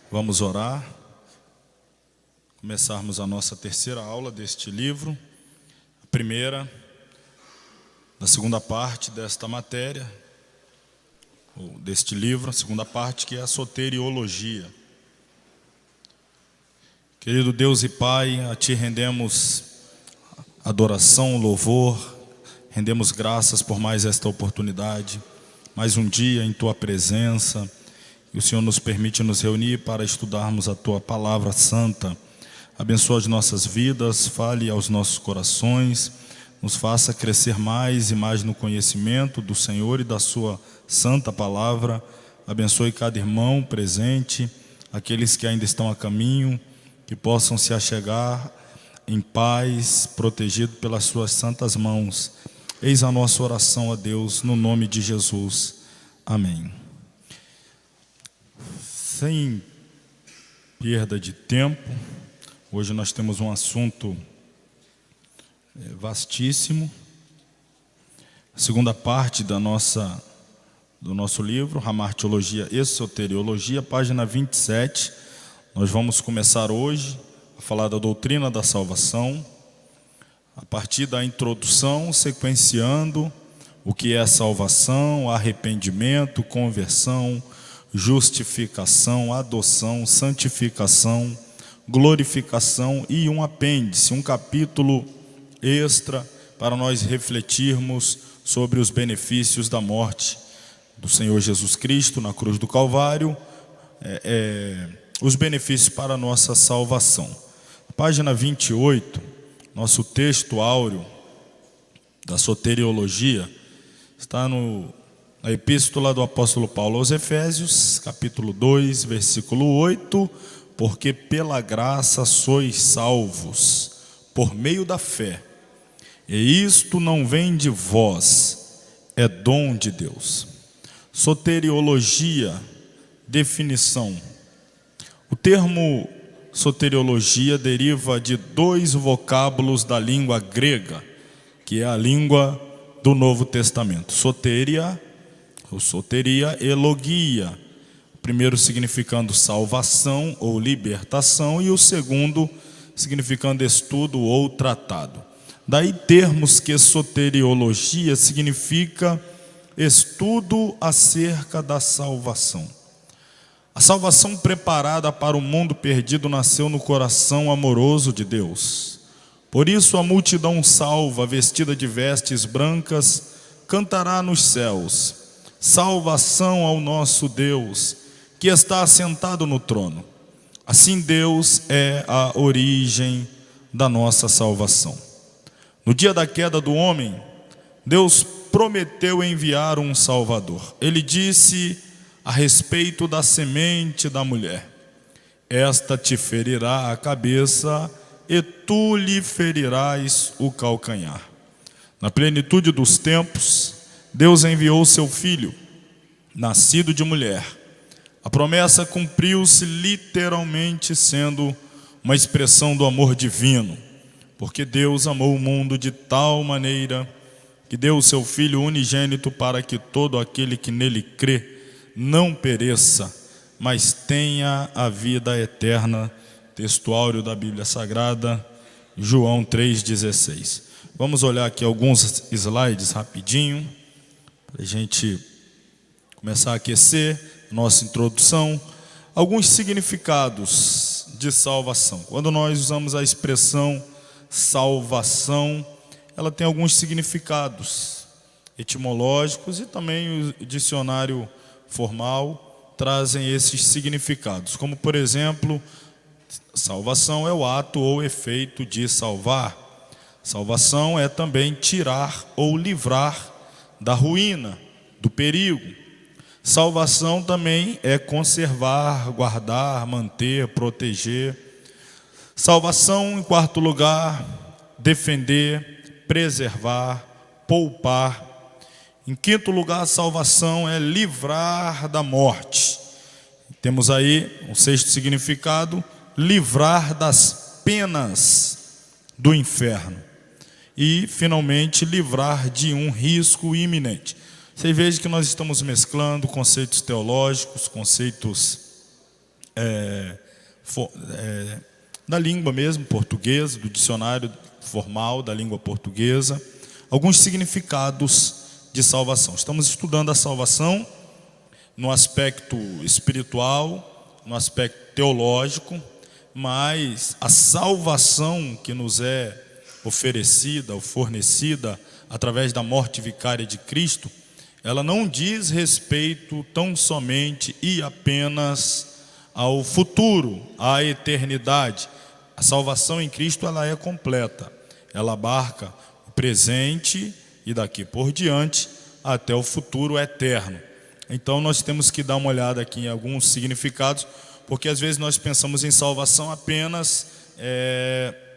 Vamos orar, começarmos a nossa terceira aula deste livro, a primeira da segunda parte desta matéria, ou deste livro, a segunda parte, que é a soteriologia. Querido Deus e Pai, a Ti rendemos adoração, louvor, rendemos graças por mais esta oportunidade, mais um dia em Tua presença. E o Senhor nos permite nos reunir para estudarmos a Tua Palavra Santa. Abençoa as nossas vidas, fale aos nossos corações, nos faça crescer mais e mais no conhecimento do Senhor e da Sua Santa Palavra. Abençoe cada irmão presente, aqueles que ainda estão a caminho, que possam se achegar em paz, protegido pelas Suas santas mãos. Eis a nossa oração a Deus, no nome de Jesus. Amém. Sem perda de tempo, hoje nós temos um assunto vastíssimo. A segunda parte do nosso livro, Hamartiologia e Soteriologia, página 27. Nós vamos começar hoje a falar da doutrina da salvação, a partir da introdução, sequenciando o que é a salvação, arrependimento, conversão, justificação, adoção, santificação, glorificação e um apêndice, um capítulo extra para nós refletirmos sobre os benefícios da morte do Senhor Jesus Cristo na cruz do Calvário, os benefícios para a nossa salvação. Página 28, nosso texto áureo da soteriologia, está na epístola do apóstolo Paulo aos Efésios, capítulo 2, versículo 8, porque pela graça sois salvos, por meio da fé, e isto não vem de vós, é dom de Deus. Soteriologia, definição. O termo soteriologia deriva de dois vocábulos da língua grega, que é a língua do Novo Testamento. Soteria e logia, o primeiro significando salvação ou libertação e o segundo significando estudo ou tratado. Daí termos que soteriologia significa estudo acerca da salvação. A salvação preparada para o mundo perdido nasceu no coração amoroso de Deus. Por isso a multidão salva, vestida de vestes brancas, cantará nos céus: salvação ao nosso Deus, que está assentado no trono. Assim Deus é a origem da nossa salvação. No dia da queda do homem, Deus prometeu enviar um Salvador. Ele disse a respeito da semente da mulher: esta te ferirá a cabeça e tu lhe ferirás o calcanhar. Na plenitude dos tempos, Deus enviou seu Filho, nascido de mulher. A promessa cumpriu-se literalmente, sendo uma expressão do amor divino, porque Deus amou o mundo de tal maneira que deu o seu Filho unigênito para que todo aquele que nele crê não pereça, mas tenha a vida eterna. Texto áureo da Bíblia Sagrada, João 3,16. Vamos olhar aqui alguns slides rapidinho, para a gente começar a aquecer nossa introdução. Alguns significados de salvação. Quando nós usamos a expressão salvação, ela tem alguns significados etimológicos e também o dicionário formal trazem esses significados. Como, por exemplo, salvação é o ato ou efeito de salvar. Salvação é também tirar ou livrar da ruína, do perigo. Salvação também é conservar, guardar, manter, proteger. Salvação, em quarto lugar, defender, preservar, poupar. Em quinto lugar, salvação é livrar da morte. Temos aí um sexto significado: livrar das penas do inferno. E, finalmente, livrar de um risco iminente. Você veja que nós estamos mesclando conceitos teológicos, conceitos da língua mesmo portuguesa, do dicionário formal da língua portuguesa, alguns significados de salvação. Estamos estudando a salvação no aspecto espiritual, no aspecto teológico, mas a salvação que nos é oferecida ou fornecida através da morte vicária de Cristo, ela não diz respeito tão somente e apenas ao futuro, à eternidade. A salvação em Cristo, ela é completa. Ela abarca o presente e daqui por diante até o futuro eterno. Então nós temos que dar uma olhada aqui em alguns significados, porque às vezes nós pensamos em salvação apenas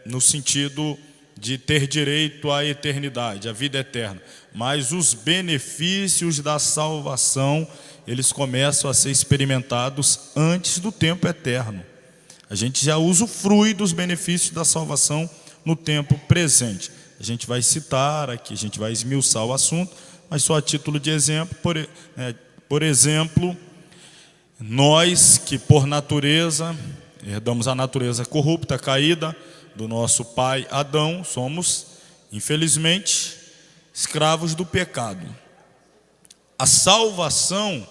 no sentido de ter direito à eternidade, à vida eterna. Mas os benefícios da salvação, eles começam a ser experimentados antes do tempo eterno. A gente já usufrui dos benefícios da salvação no tempo presente. A gente vai citar aqui, a gente vai esmiuçar o assunto, mas só a título de exemplo. Por exemplo, nós que por natureza, herdamos a natureza corrupta, caída do nosso pai Adão, somos, infelizmente, escravos do pecado. A salvação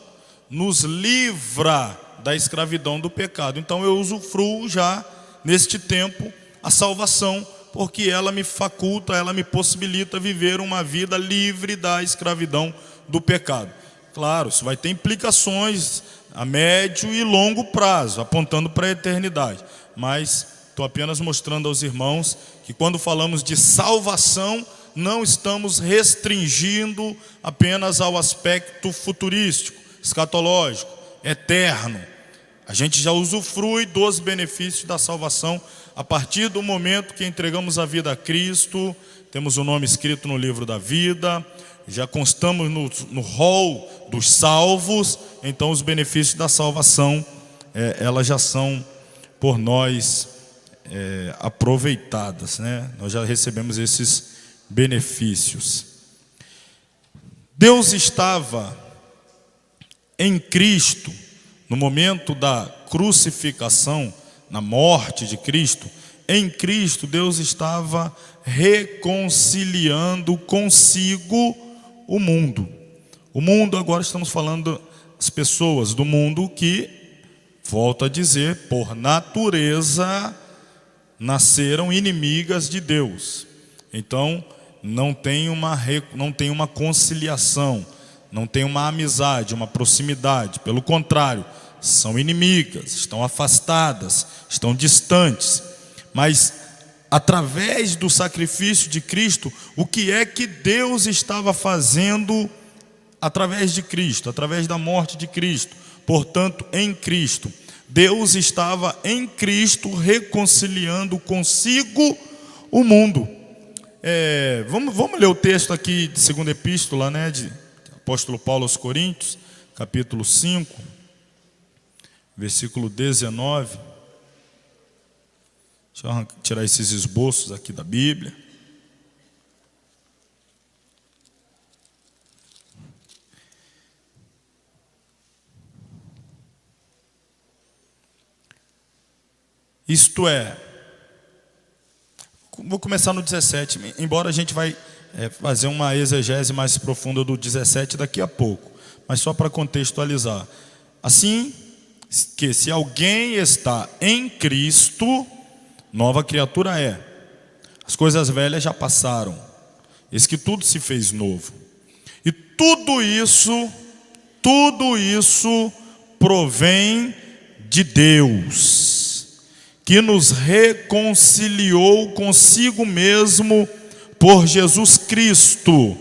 nos livra da escravidão do pecado. Então eu usufruo já, neste tempo, a salvação, porque ela me faculta, ela me possibilita viver uma vida livre da escravidão do pecado. Claro, isso vai ter implicações a médio e longo prazo, apontando para a eternidade. Mas estou apenas mostrando aos irmãos que quando falamos de salvação, não estamos restringindo apenas ao aspecto futurístico, escatológico, eterno. A gente já usufrui dos benefícios da salvação a partir do momento que entregamos a vida a Cristo, temos o nome escrito no livro da vida, já constamos no rol dos salvos. Então os benefícios da salvação, elas já são por nós aproveitadas, né? Nós já recebemos esses benefícios. Deus estava em Cristo, no momento da crucificação, na morte de Cristo. Em Cristo, Deus estava reconciliando consigo o mundo. O mundo, agora estamos falando das pessoas do mundo que, volto a dizer, por natureza, nasceram inimigas de Deus. Então, não tem uma conciliação, não tem uma amizade, uma proximidade. Pelo contrário, são inimigas, estão afastadas, estão distantes. Mas, através do sacrifício de Cristo, o que é que Deus estava fazendo através de Cristo, através da morte de Cristo? Portanto, em Cristo, Deus estava em Cristo reconciliando consigo o mundo. Vamos ler o texto aqui de segunda epístola, né, de apóstolo Paulo aos Coríntios, capítulo 5, versículo 19. Deixa eu tirar esses esboços aqui da Bíblia. Isto é, vou começar no 17, embora a gente vai fazer uma exegese mais profunda do 17 daqui a pouco, mas só para contextualizar. Assim que se alguém está em Cristo, nova criatura é. As coisas velhas já passaram, eis que tudo se fez novo. E tudo isso provém de Deus, que nos reconciliou consigo mesmo por Jesus Cristo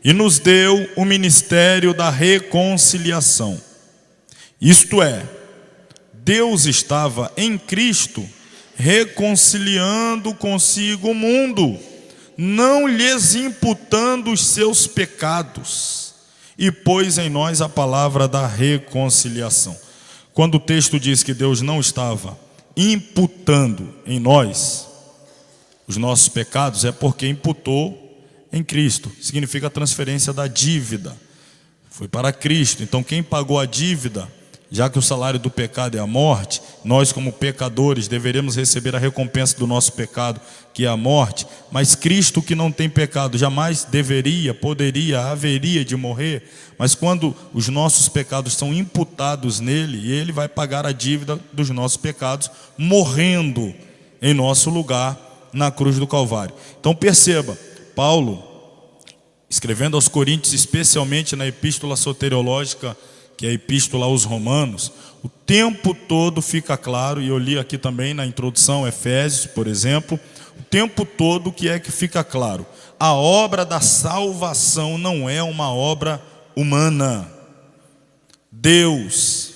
e nos deu o ministério da reconciliação. Isto é, Deus estava em Cristo reconciliando consigo o mundo, não lhes imputando os seus pecados, e pôs em nós a palavra da reconciliação. Quando o texto diz que Deus não estava imputando em nós os nossos pecados, é porque imputou em Cristo. Significa a transferência da dívida. Foi para Cristo. Então quem pagou a dívida já que o salário do pecado é a morte, nós como pecadores deveremos receber a recompensa do nosso pecado, que é a morte, mas Cristo, que não tem pecado, jamais deveria, poderia, haveria de morrer, mas quando os nossos pecados são imputados nele, ele vai pagar a dívida dos nossos pecados, morrendo em nosso lugar na cruz do Calvário. Então perceba, Paulo, escrevendo aos Coríntios, especialmente na epístola soteriológica, que é a epístola aos Romanos, o tempo todo fica claro, e eu li aqui também na introdução, Efésios, por exemplo, o tempo todo o que é que fica claro? A obra da salvação não é uma obra humana. Deus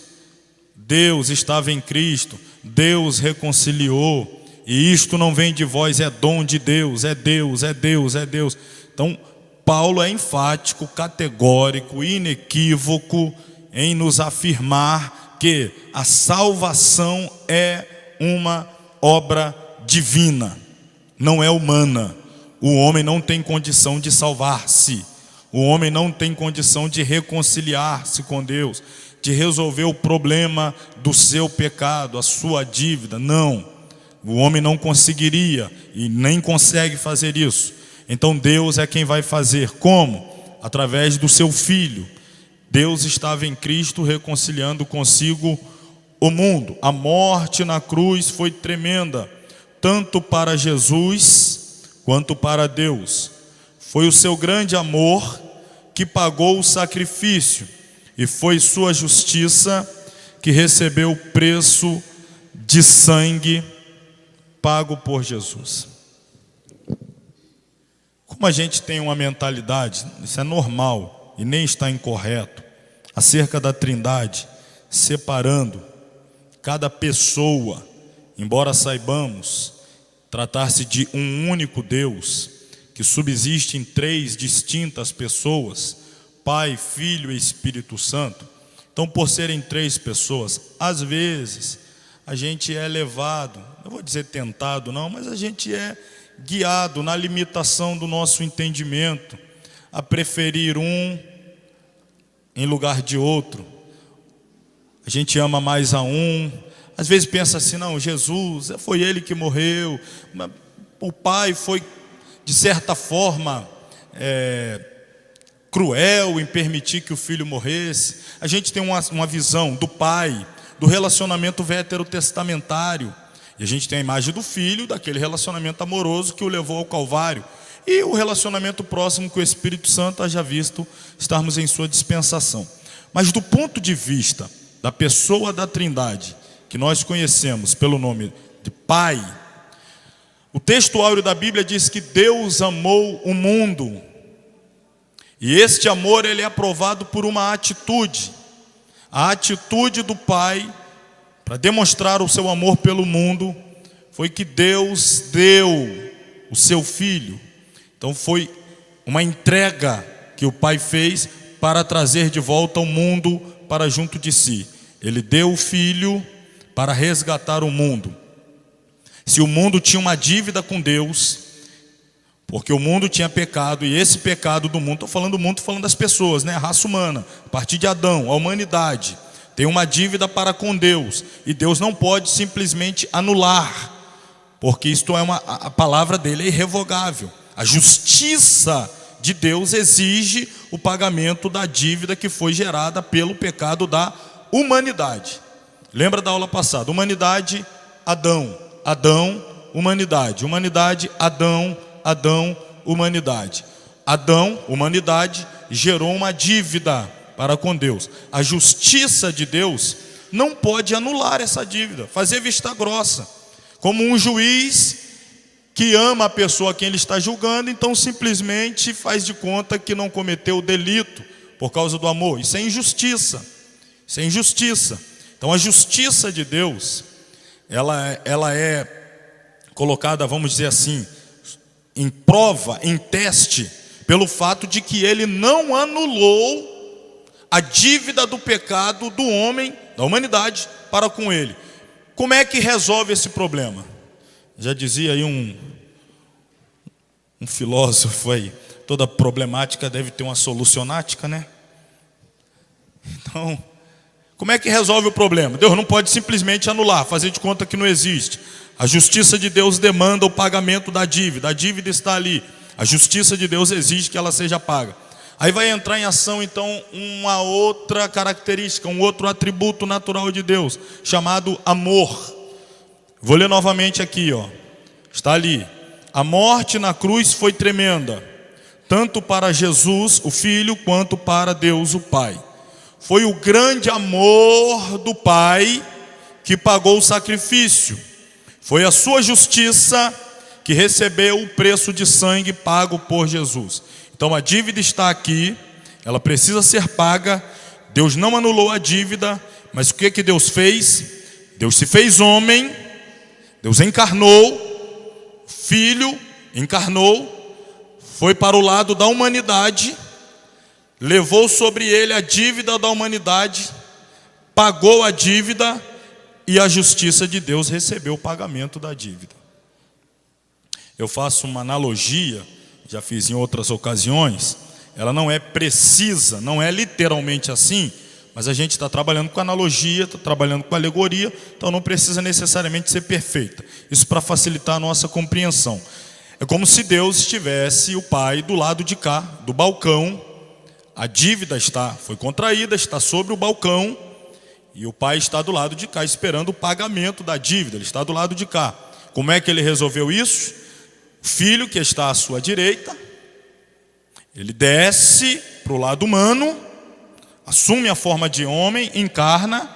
estava em Cristo, Deus reconciliou, e isto não vem de vós, é dom de Deus, é Deus, é Deus, é Deus. Então, Paulo é enfático, categórico, inequívoco em nos afirmar que a salvação é uma obra divina, não é humana. O homem não tem condição de salvar-se, o homem não tem condição de reconciliar-se com Deus, de resolver o problema do seu pecado, a sua dívida. Não, o homem não conseguiria e nem consegue fazer isso. Então Deus é quem vai fazer. Como? Através do seu Filho. Deus estava em Cristo reconciliando consigo o mundo. A morte na cruz foi tremenda, tanto para Jesus quanto para Deus. Foi o seu grande amor que pagou o sacrifício, e foi sua justiça que recebeu o preço de sangue pago por Jesus. Como a gente tem uma mentalidade, isso é normal e nem está incorreto, acerca da Trindade, separando cada pessoa, embora saibamos tratar-se de um único Deus, que subsiste em três distintas pessoas, Pai, Filho e Espírito Santo. Então, por serem três pessoas, às vezes a gente é levado, não vou dizer tentado não, mas a gente é guiado na limitação do nosso entendimento, a preferir um em lugar de outro. A gente ama mais a um, às vezes pensa assim, não, Jesus, foi ele que morreu, o pai foi de certa forma cruel em permitir que o filho morresse. A gente tem uma visão do pai, do relacionamento veterotestamentário, e a gente tem a imagem do filho, daquele relacionamento amoroso que o levou ao Calvário, e o relacionamento próximo com o Espírito Santo, haja visto estarmos em sua dispensação. Mas do ponto de vista da pessoa da Trindade, que nós conhecemos pelo nome de Pai, o texto áureo da Bíblia diz que Deus amou o mundo, e este amor ele é aprovado por uma atitude. A atitude do Pai para demonstrar o seu amor pelo mundo foi que Deus deu o seu Filho. Então foi uma entrega que o Pai fez para trazer de volta o mundo para junto de si. Ele deu o Filho para resgatar o mundo. Se o mundo tinha uma dívida com Deus, porque o mundo tinha pecado, e esse pecado do mundo, estou falando do mundo, falando das pessoas, né? A raça humana, a partir de Adão, a humanidade, tem uma dívida para com Deus, e Deus não pode simplesmente anular, porque isto é a palavra dele é irrevogável. A justiça de Deus exige o pagamento da dívida que foi gerada pelo pecado da humanidade. Lembra da aula passada? Humanidade, Adão, Adão, humanidade, humanidade, Adão, Adão, humanidade. Adão, humanidade, gerou uma dívida para com Deus. A justiça de Deus não pode anular essa dívida, fazer vista grossa, como um juiz que ama a pessoa a quem ele está julgando, então simplesmente faz de conta que não cometeu o delito por causa do amor. Isso é injustiça, isso é injustiça. Então a justiça de Deus, ela é colocada, vamos dizer assim, em prova, em teste, pelo fato de que ele não anulou a dívida do pecado do homem, da humanidade, para com ele. Como é que resolve esse problema? Já dizia aí um filósofo aí, toda problemática deve ter uma solucionática, né? Então, Como é que resolve o problema? Deus não pode simplesmente anular, fazer de conta que não existe. A justiça de Deus demanda o pagamento da dívida. A dívida está ali. A justiça de Deus exige que ela seja paga. Aí vai entrar em ação então uma outra característica, um outro atributo natural de Deus, chamado amor. Vou ler novamente aqui, ó. Está ali. A morte na cruz foi tremenda, tanto para Jesus, o Filho, quanto para Deus, o Pai. Foi o grande amor do Pai que pagou o sacrifício. Foi a sua justiça que recebeu o preço de sangue pago por Jesus. Então a dívida está aqui, ela precisa ser paga. Deus não anulou a dívida, mas o que Deus fez? Deus se fez homem, Deus encarnou, Filho encarnou, foi para o lado da humanidade, levou sobre ele a dívida da humanidade, pagou a dívida e a justiça de Deus recebeu o pagamento da dívida. Eu faço uma analogia, já fiz em outras ocasiões, ela não é precisa, não é literalmente assim, mas a gente está trabalhando com analogia, está trabalhando com alegoria, então não precisa necessariamente ser perfeita. Isso para facilitar a nossa compreensão. É como se Deus estivesse, o Pai, do lado de cá, do balcão. A dívida foi contraída, está sobre o balcão, e o Pai está do lado de cá, esperando o pagamento da dívida. Ele está do lado de cá. Como é que ele resolveu isso? O Filho, que está à sua direita, ele desce para o lado humano, assume a forma de homem, encarna,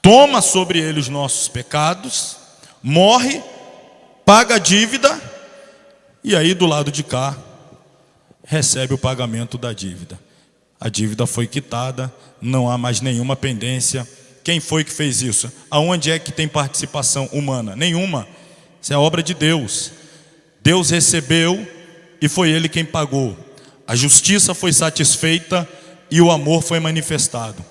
toma sobre ele os nossos pecados, morre, paga a dívida, e aí do lado de cá, recebe o pagamento da dívida. A dívida foi quitada, não há mais nenhuma pendência. Quem foi que fez isso? Aonde é que tem participação humana? Nenhuma. Isso é obra de Deus. Deus recebeu e foi Ele quem pagou. A justiça foi satisfeita e o amor foi manifestado.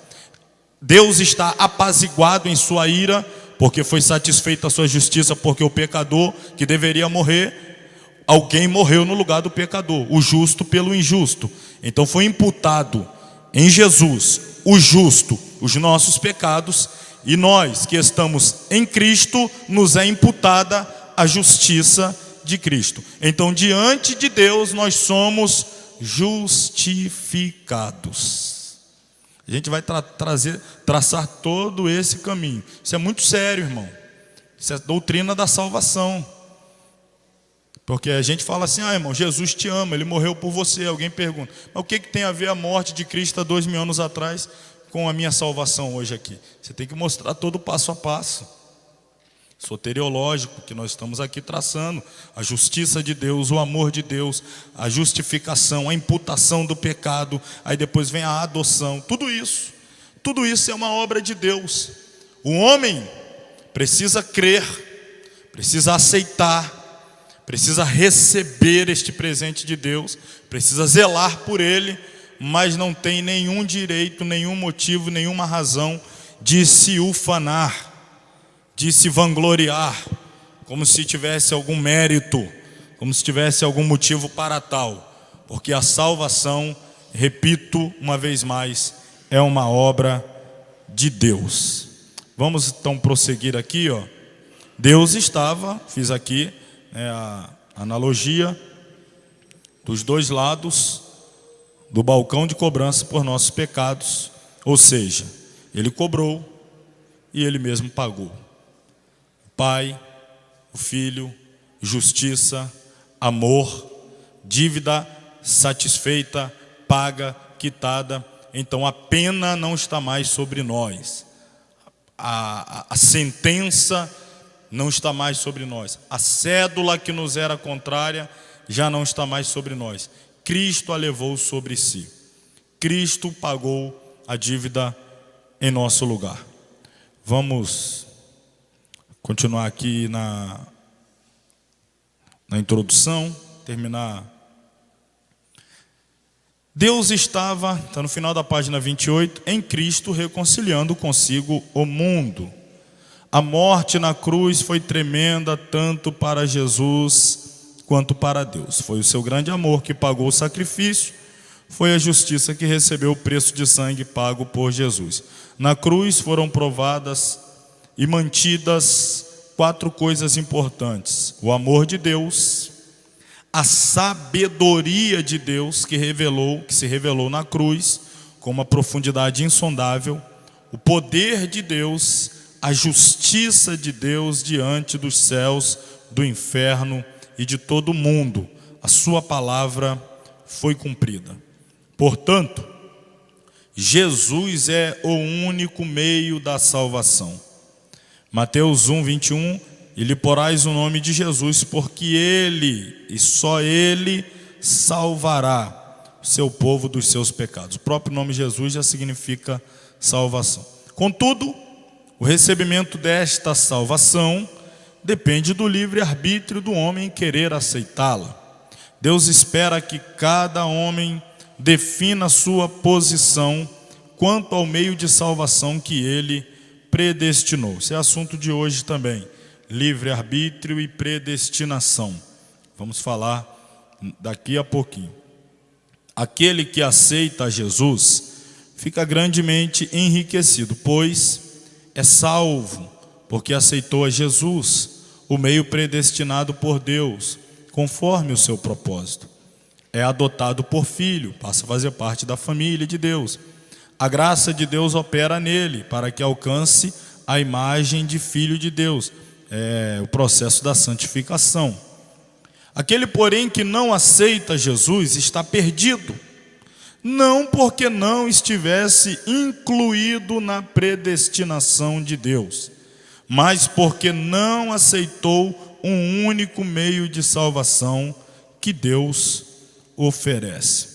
Deus está apaziguado em sua ira, porque foi satisfeita a sua justiça, porque o pecador que deveria morrer, alguém morreu no lugar do pecador, o justo pelo injusto. Então foi imputado em Jesus, o justo, os nossos pecados, e nós que estamos em Cristo, nos é imputada a justiça de Cristo. Então diante de Deus nós somos justificados. A gente vai traçar todo esse caminho. Isso é muito sério, irmão. Isso é doutrina da salvação. Porque a gente fala assim, irmão, Jesus te ama, Ele morreu por você. Alguém pergunta, mas o que tem a ver a morte de Cristo há 2000 anos atrás com a minha salvação hoje aqui? Você tem que mostrar todo o passo a passo soteriológico que nós estamos aqui traçando. A justiça de Deus, o amor de Deus, a justificação, a imputação do pecado, aí depois vem a adoção. Tudo isso é uma obra de Deus. O homem precisa crer, precisa aceitar, precisa receber este presente de Deus, precisa zelar por ele, mas não tem nenhum direito, nenhum motivo, nenhuma razão de se ufanar, de se vangloriar, como se tivesse algum mérito, como se tivesse algum motivo para tal, porque a salvação, repito uma vez mais, é uma obra de Deus. Vamos então prosseguir aqui, ó. Deus estava, fiz aqui a analogia dos dois lados do balcão de cobrança por nossos pecados, ou seja, Ele cobrou e Ele mesmo pagou. O Pai, o Filho, justiça, amor, dívida satisfeita, paga, quitada. Então a pena não está mais sobre nós, a sentença não está mais sobre nós, a cédula que nos era contrária já não está mais sobre nós. Cristo a levou sobre si. Cristo pagou a dívida em nosso lugar. Vamos continuar aqui na introdução, terminar. Deus estava, está no final da página 28, em Cristo reconciliando consigo o mundo. A morte na cruz foi tremenda tanto para Jesus quanto para Deus. Foi o seu grande amor que pagou o sacrifício. foi a justiça que recebeu o preço de sangue pago por Jesus. Na cruz foram provadas e mantidas 4 coisas importantes: o amor de Deus, a sabedoria de Deus que se revelou na cruz com uma profundidade insondável, o poder de Deus, a justiça de Deus diante dos céus, do inferno e de todo o mundo. A sua palavra foi cumprida. Portanto, Jesus é o único meio da salvação. Mateus 1, 21, e lhe porás o nome de Jesus, porque Ele, e só Ele, salvará o seu povo dos seus pecados. O próprio nome Jesus já significa salvação. Contudo, o recebimento desta salvação depende do livre-arbítrio do homem querer aceitá-la. Deus espera que cada homem defina sua posição quanto ao meio de salvação que Ele predestinou. Esse é assunto de hoje também: livre-arbítrio e predestinação. Vamos falar daqui a pouquinho. Aquele que aceita Jesus fica grandemente enriquecido, pois é salvo, porque aceitou a Jesus, o meio predestinado por Deus, conforme o seu propósito. É adotado por filho, passa a fazer parte da família de Deus. A graça de Deus opera nele, para que alcance a imagem de filho de Deus. É o processo da santificação. Aquele, porém, que não aceita Jesus está perdido, não porque não estivesse incluído na predestinação de Deus, mas porque não aceitou um único meio de salvação que Deus oferece.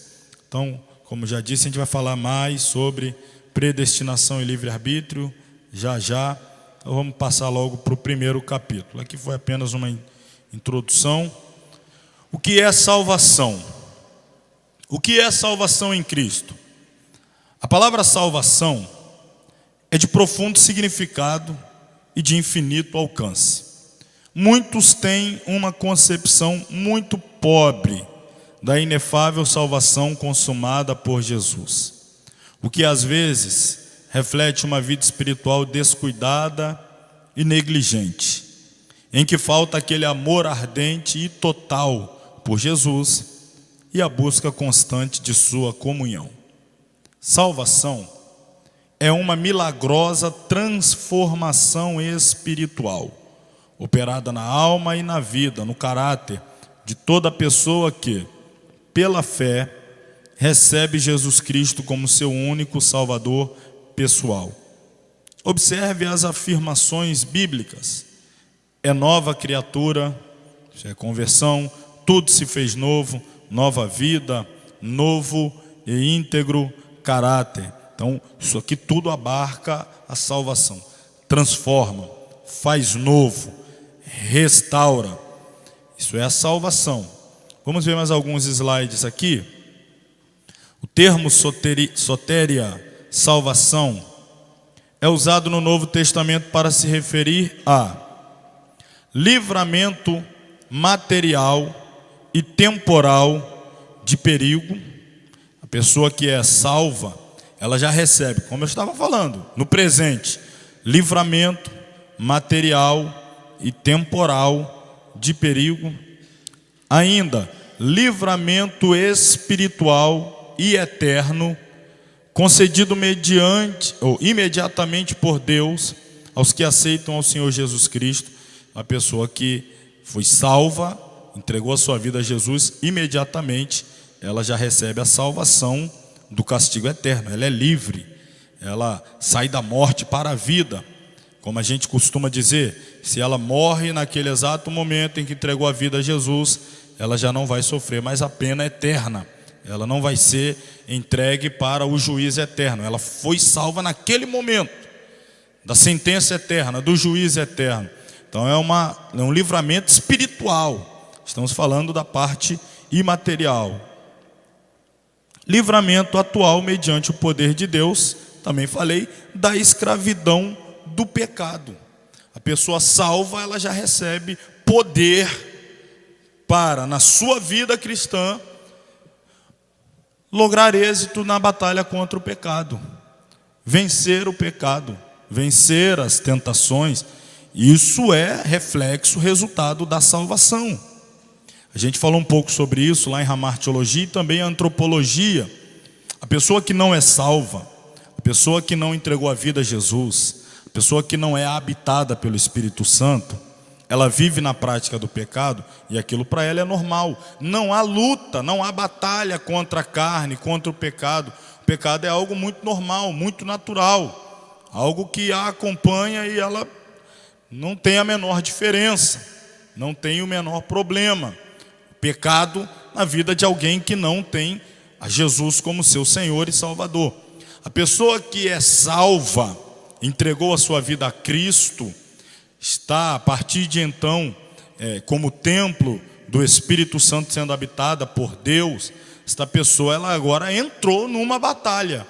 Então, como já disse, a gente vai falar mais sobre predestinação e livre-arbítrio já. Então, vamos passar logo para o primeiro capítulo. Aqui foi apenas uma introdução. O que é salvação? O que é salvação em Cristo? A palavra salvação é de profundo significado e de infinito alcance. Muitos têm uma concepção muito pobre da inefável salvação consumada por Jesus, o que às vezes reflete uma vida espiritual descuidada e negligente, em que falta aquele amor ardente e total por Jesus e a busca constante de sua comunhão. Salvação é uma milagrosa transformação espiritual, operada na alma e na vida, no caráter de toda pessoa que, pela fé, recebe Jesus Cristo como seu único Salvador pessoal. Observe as afirmações bíblicas: é nova criatura, isso é conversão, tudo se fez novo, nova vida, novo e íntegro caráter. Então, isso aqui tudo abarca a salvação. Transforma, faz novo, restaura. Isso é a salvação. Vamos ver mais alguns slides aqui. O termo soteria, salvação, é usado no Novo Testamento para se referir a livramento material e temporal de perigo. A pessoa que é salva, ela já recebe, como eu estava falando, no presente, livramento material e temporal de perigo. Ainda, livramento espiritual e eterno, concedido mediante ou imediatamente por Deus aos que aceitam ao Senhor Jesus Cristo. A pessoa que foi salva, entregou a sua vida a Jesus, imediatamente ela já recebe a salvação do castigo eterno. Ela é livre, ela sai da morte para a vida. Como a gente costuma dizer, se ela morre naquele exato momento em que entregou a vida a Jesus, ela já não vai sofrer mais a pena eterna. Ela não vai ser entregue para o juiz eterno. Ela foi salva naquele momento da sentença eterna, do juiz eterno. Então é um livramento espiritual. Estamos falando da parte imaterial. Livramento atual mediante o poder de Deus, também falei, da escravidão do pecado. A pessoa salva, ela já recebe poder para, na sua vida cristã, lograr êxito na batalha contra o pecado, vencer o pecado, vencer as tentações. Isso é reflexo, resultado da salvação. A gente falou um pouco sobre isso lá em Ramar Teologia e também Antropologia. A pessoa que não é salva, a pessoa que não entregou a vida a Jesus, a pessoa que não é habitada pelo Espírito Santo, ela vive na prática do pecado e aquilo para ela é normal. Não há luta, não há batalha contra a carne, contra o pecado. O pecado é algo muito normal, muito natural, algo que a acompanha e ela não tem a menor diferença, não tem o menor problema. Pecado na vida de alguém que não tem a Jesus como seu Senhor e Salvador. A pessoa que é salva, entregou a sua vida a Cristo, está a partir de então como templo do Espírito Santo sendo habitada por Deus. Esta pessoa ela agora entrou numa batalha,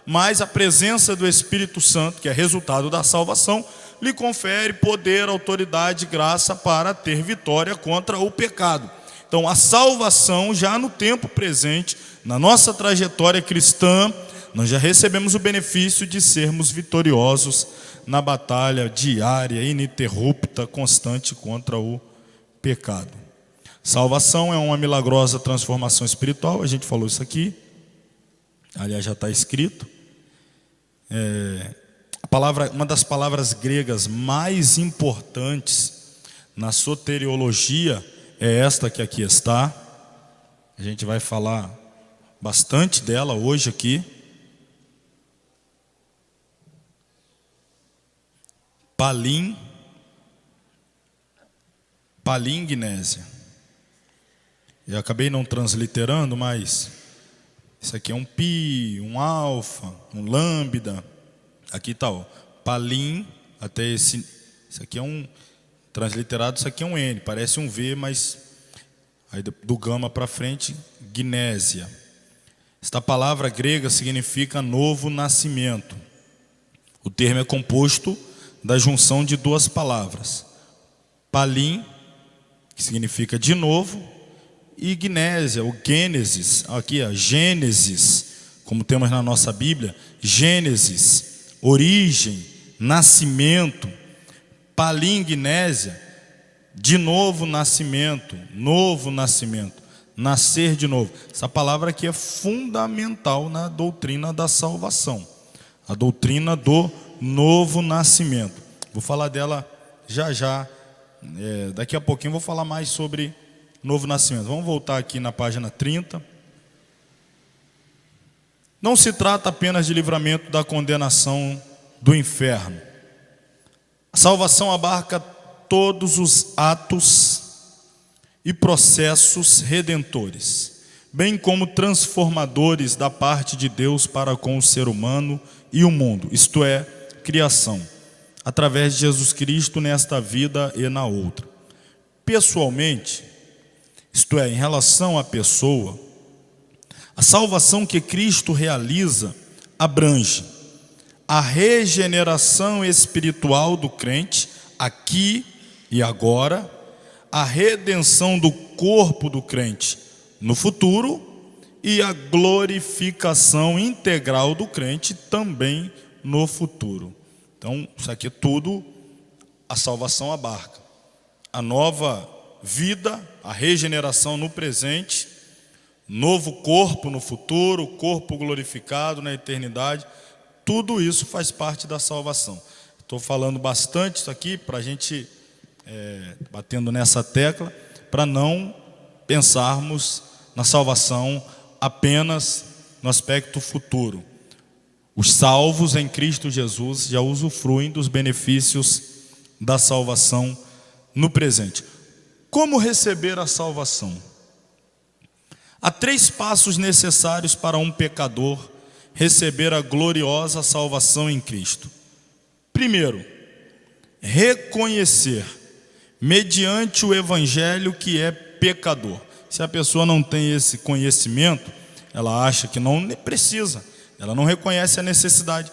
mas a presença do Espírito Santo, que é resultado da salvação, lhe confere poder, autoridade, graça para ter vitória contra o pecado. Então a salvação já no tempo presente, na nossa trajetória cristã, nós já recebemos o benefício de sermos vitoriosos na batalha diária, ininterrupta, constante contra o pecado. Salvação é uma milagrosa transformação espiritual, a gente falou isso aqui, aliás já está escrito. Uma das palavras gregas mais importantes na soteriologia é esta que aqui está. A gente vai falar bastante dela hoje aqui. Palingnésia. Eu acabei não transliterando, mas isso aqui é um pi, um alfa, um lambda. Aqui está, ó, palim, até isso aqui é um transliterado, isso aqui é um N, parece um V, mas aí do gama para frente, gnésia. Esta palavra grega significa novo nascimento. O termo é composto da junção de duas palavras, palim, que significa de novo, e gnésia, ou gênesis, aqui ó, Gênesis, como temos na nossa Bíblia, Gênesis, origem, nascimento. Palingnésia, de novo nascimento, nascer de novo. Essa palavra aqui é fundamental na doutrina da salvação, a doutrina do novo nascimento. Vou falar dela já. Daqui a pouquinho vou falar mais sobre novo nascimento. Vamos voltar aqui na página 30. Não se trata apenas de livramento da condenação do inferno. A salvação abarca todos os atos e processos redentores, bem como transformadores da parte de Deus para com o ser humano e o mundo, isto é, criação, através de Jesus Cristo nesta vida e na outra. Pessoalmente, isto é, em relação à pessoa, a salvação que Cristo realiza abrange a regeneração espiritual do crente, aqui e agora, a redenção do corpo do crente no futuro e a glorificação integral do crente também no futuro. Então, isso aqui tudo a salvação abarca. A nova vida, a regeneração no presente, novo corpo no futuro, corpo glorificado na eternidade, tudo isso faz parte da salvação. Estou falando bastante isso aqui para a gente, batendo nessa tecla, para não pensarmos na salvação apenas no aspecto futuro. Os salvos em Cristo Jesus já usufruem dos benefícios da salvação no presente. Como receber a salvação? Há 3 passos necessários para um pecador receber a gloriosa salvação em Cristo. Primeiro, reconhecer, mediante o Evangelho, que é pecador. Se a pessoa não tem esse conhecimento, ela acha que não precisa, ela não reconhece a necessidade.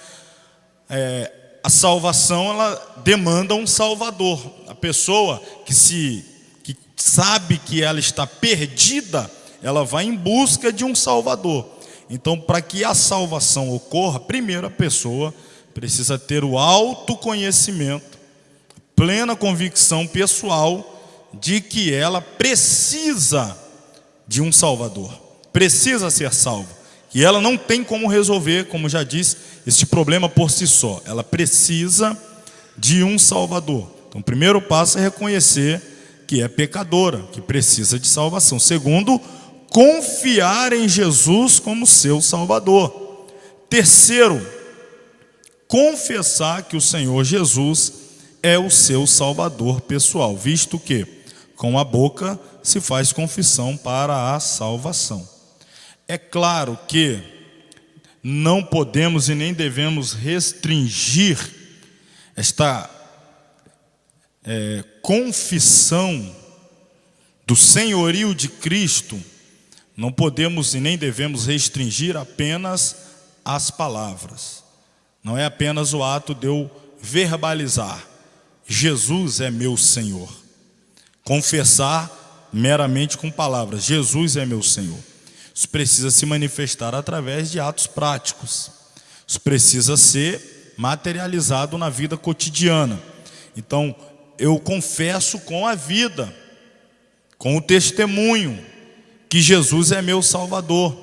A salvação, ela demanda um salvador. A pessoa que sabe que ela está perdida, ela vai em busca de um salvador. Então, para que a salvação ocorra, primeiro a pessoa precisa ter o autoconhecimento, plena convicção pessoal de que ela precisa de um Salvador, precisa ser salva, e ela não tem como resolver, como já disse, este problema por si só. Ela precisa de um Salvador. Então, o primeiro passo é reconhecer que é pecadora, que precisa de salvação. Segundo, confiar em Jesus como seu Salvador. Terceiro, confessar que o Senhor Jesus é o seu Salvador pessoal, visto que com a boca se faz confissão para a salvação. É claro que não podemos e nem devemos restringir esta confissão do senhorio de Cristo. Não podemos e nem devemos restringir apenas as palavras. Não é apenas o ato de eu verbalizar: Jesus é meu Senhor. Confessar meramente com palavras: Jesus é meu Senhor. Isso precisa se manifestar através de atos práticos. Isso precisa ser materializado na vida cotidiana. Então, eu confesso com a vida, com o testemunho, que Jesus é meu Salvador.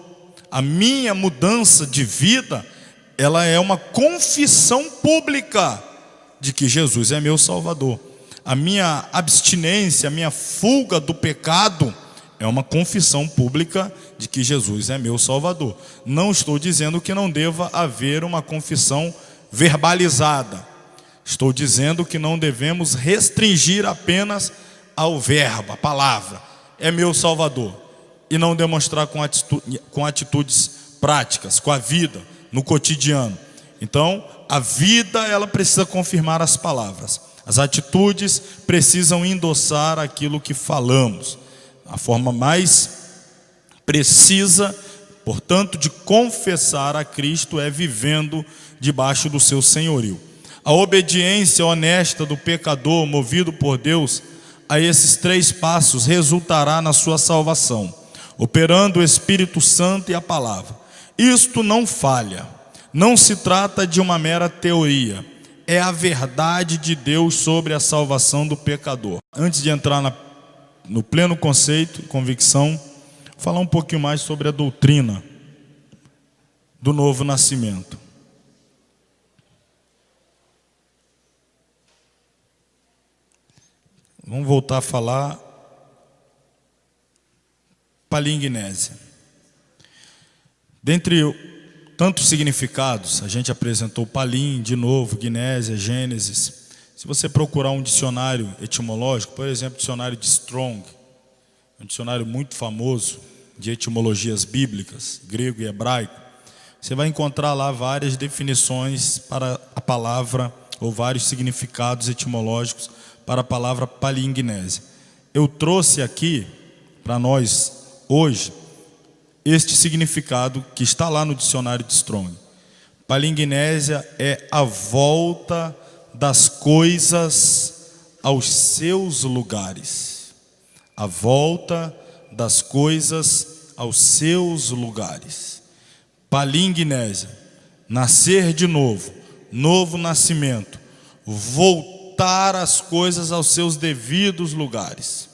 A minha mudança de vida, ela é uma confissão pública de que Jesus é meu Salvador. A minha abstinência, a minha fuga do pecado é uma confissão pública de que Jesus é meu Salvador. Não estou dizendo que não deva haver uma confissão verbalizada. Estou dizendo que não devemos restringir apenas ao verbo, a palavra, é meu Salvador, e não demonstrar com atitudes práticas, com a vida, no cotidiano. Então, a vida, ela precisa confirmar as palavras. As atitudes precisam endossar aquilo que falamos. A forma mais precisa, portanto, de confessar a Cristo é vivendo debaixo do seu senhorio. A obediência honesta do pecador, movido por Deus, a esses 3 passos resultará na sua salvação, operando o Espírito Santo e a palavra. Isto não falha, não se trata de uma mera teoria, é a verdade de Deus sobre a salvação do pecador. Antes de entrar no pleno conceito, convicção, falar um pouquinho mais sobre a doutrina do novo nascimento. Vamos voltar a falar palingnese. Dentre tantos significados, a gente apresentou palim, de novo, gnésia, gênesis. Se você procurar um dicionário etimológico, por exemplo, o dicionário de Strong, um dicionário muito famoso de etimologias bíblicas, grego e hebraico, você vai encontrar lá várias definições para a palavra, ou vários significados etimológicos para a palavra palingnese. Eu trouxe aqui para nós hoje este significado que está lá no dicionário de Strong. Palingnésia é a volta das coisas aos seus lugares. A volta das coisas aos seus lugares. Palingnésia, nascer de novo, novo nascimento, voltar as coisas aos seus devidos lugares.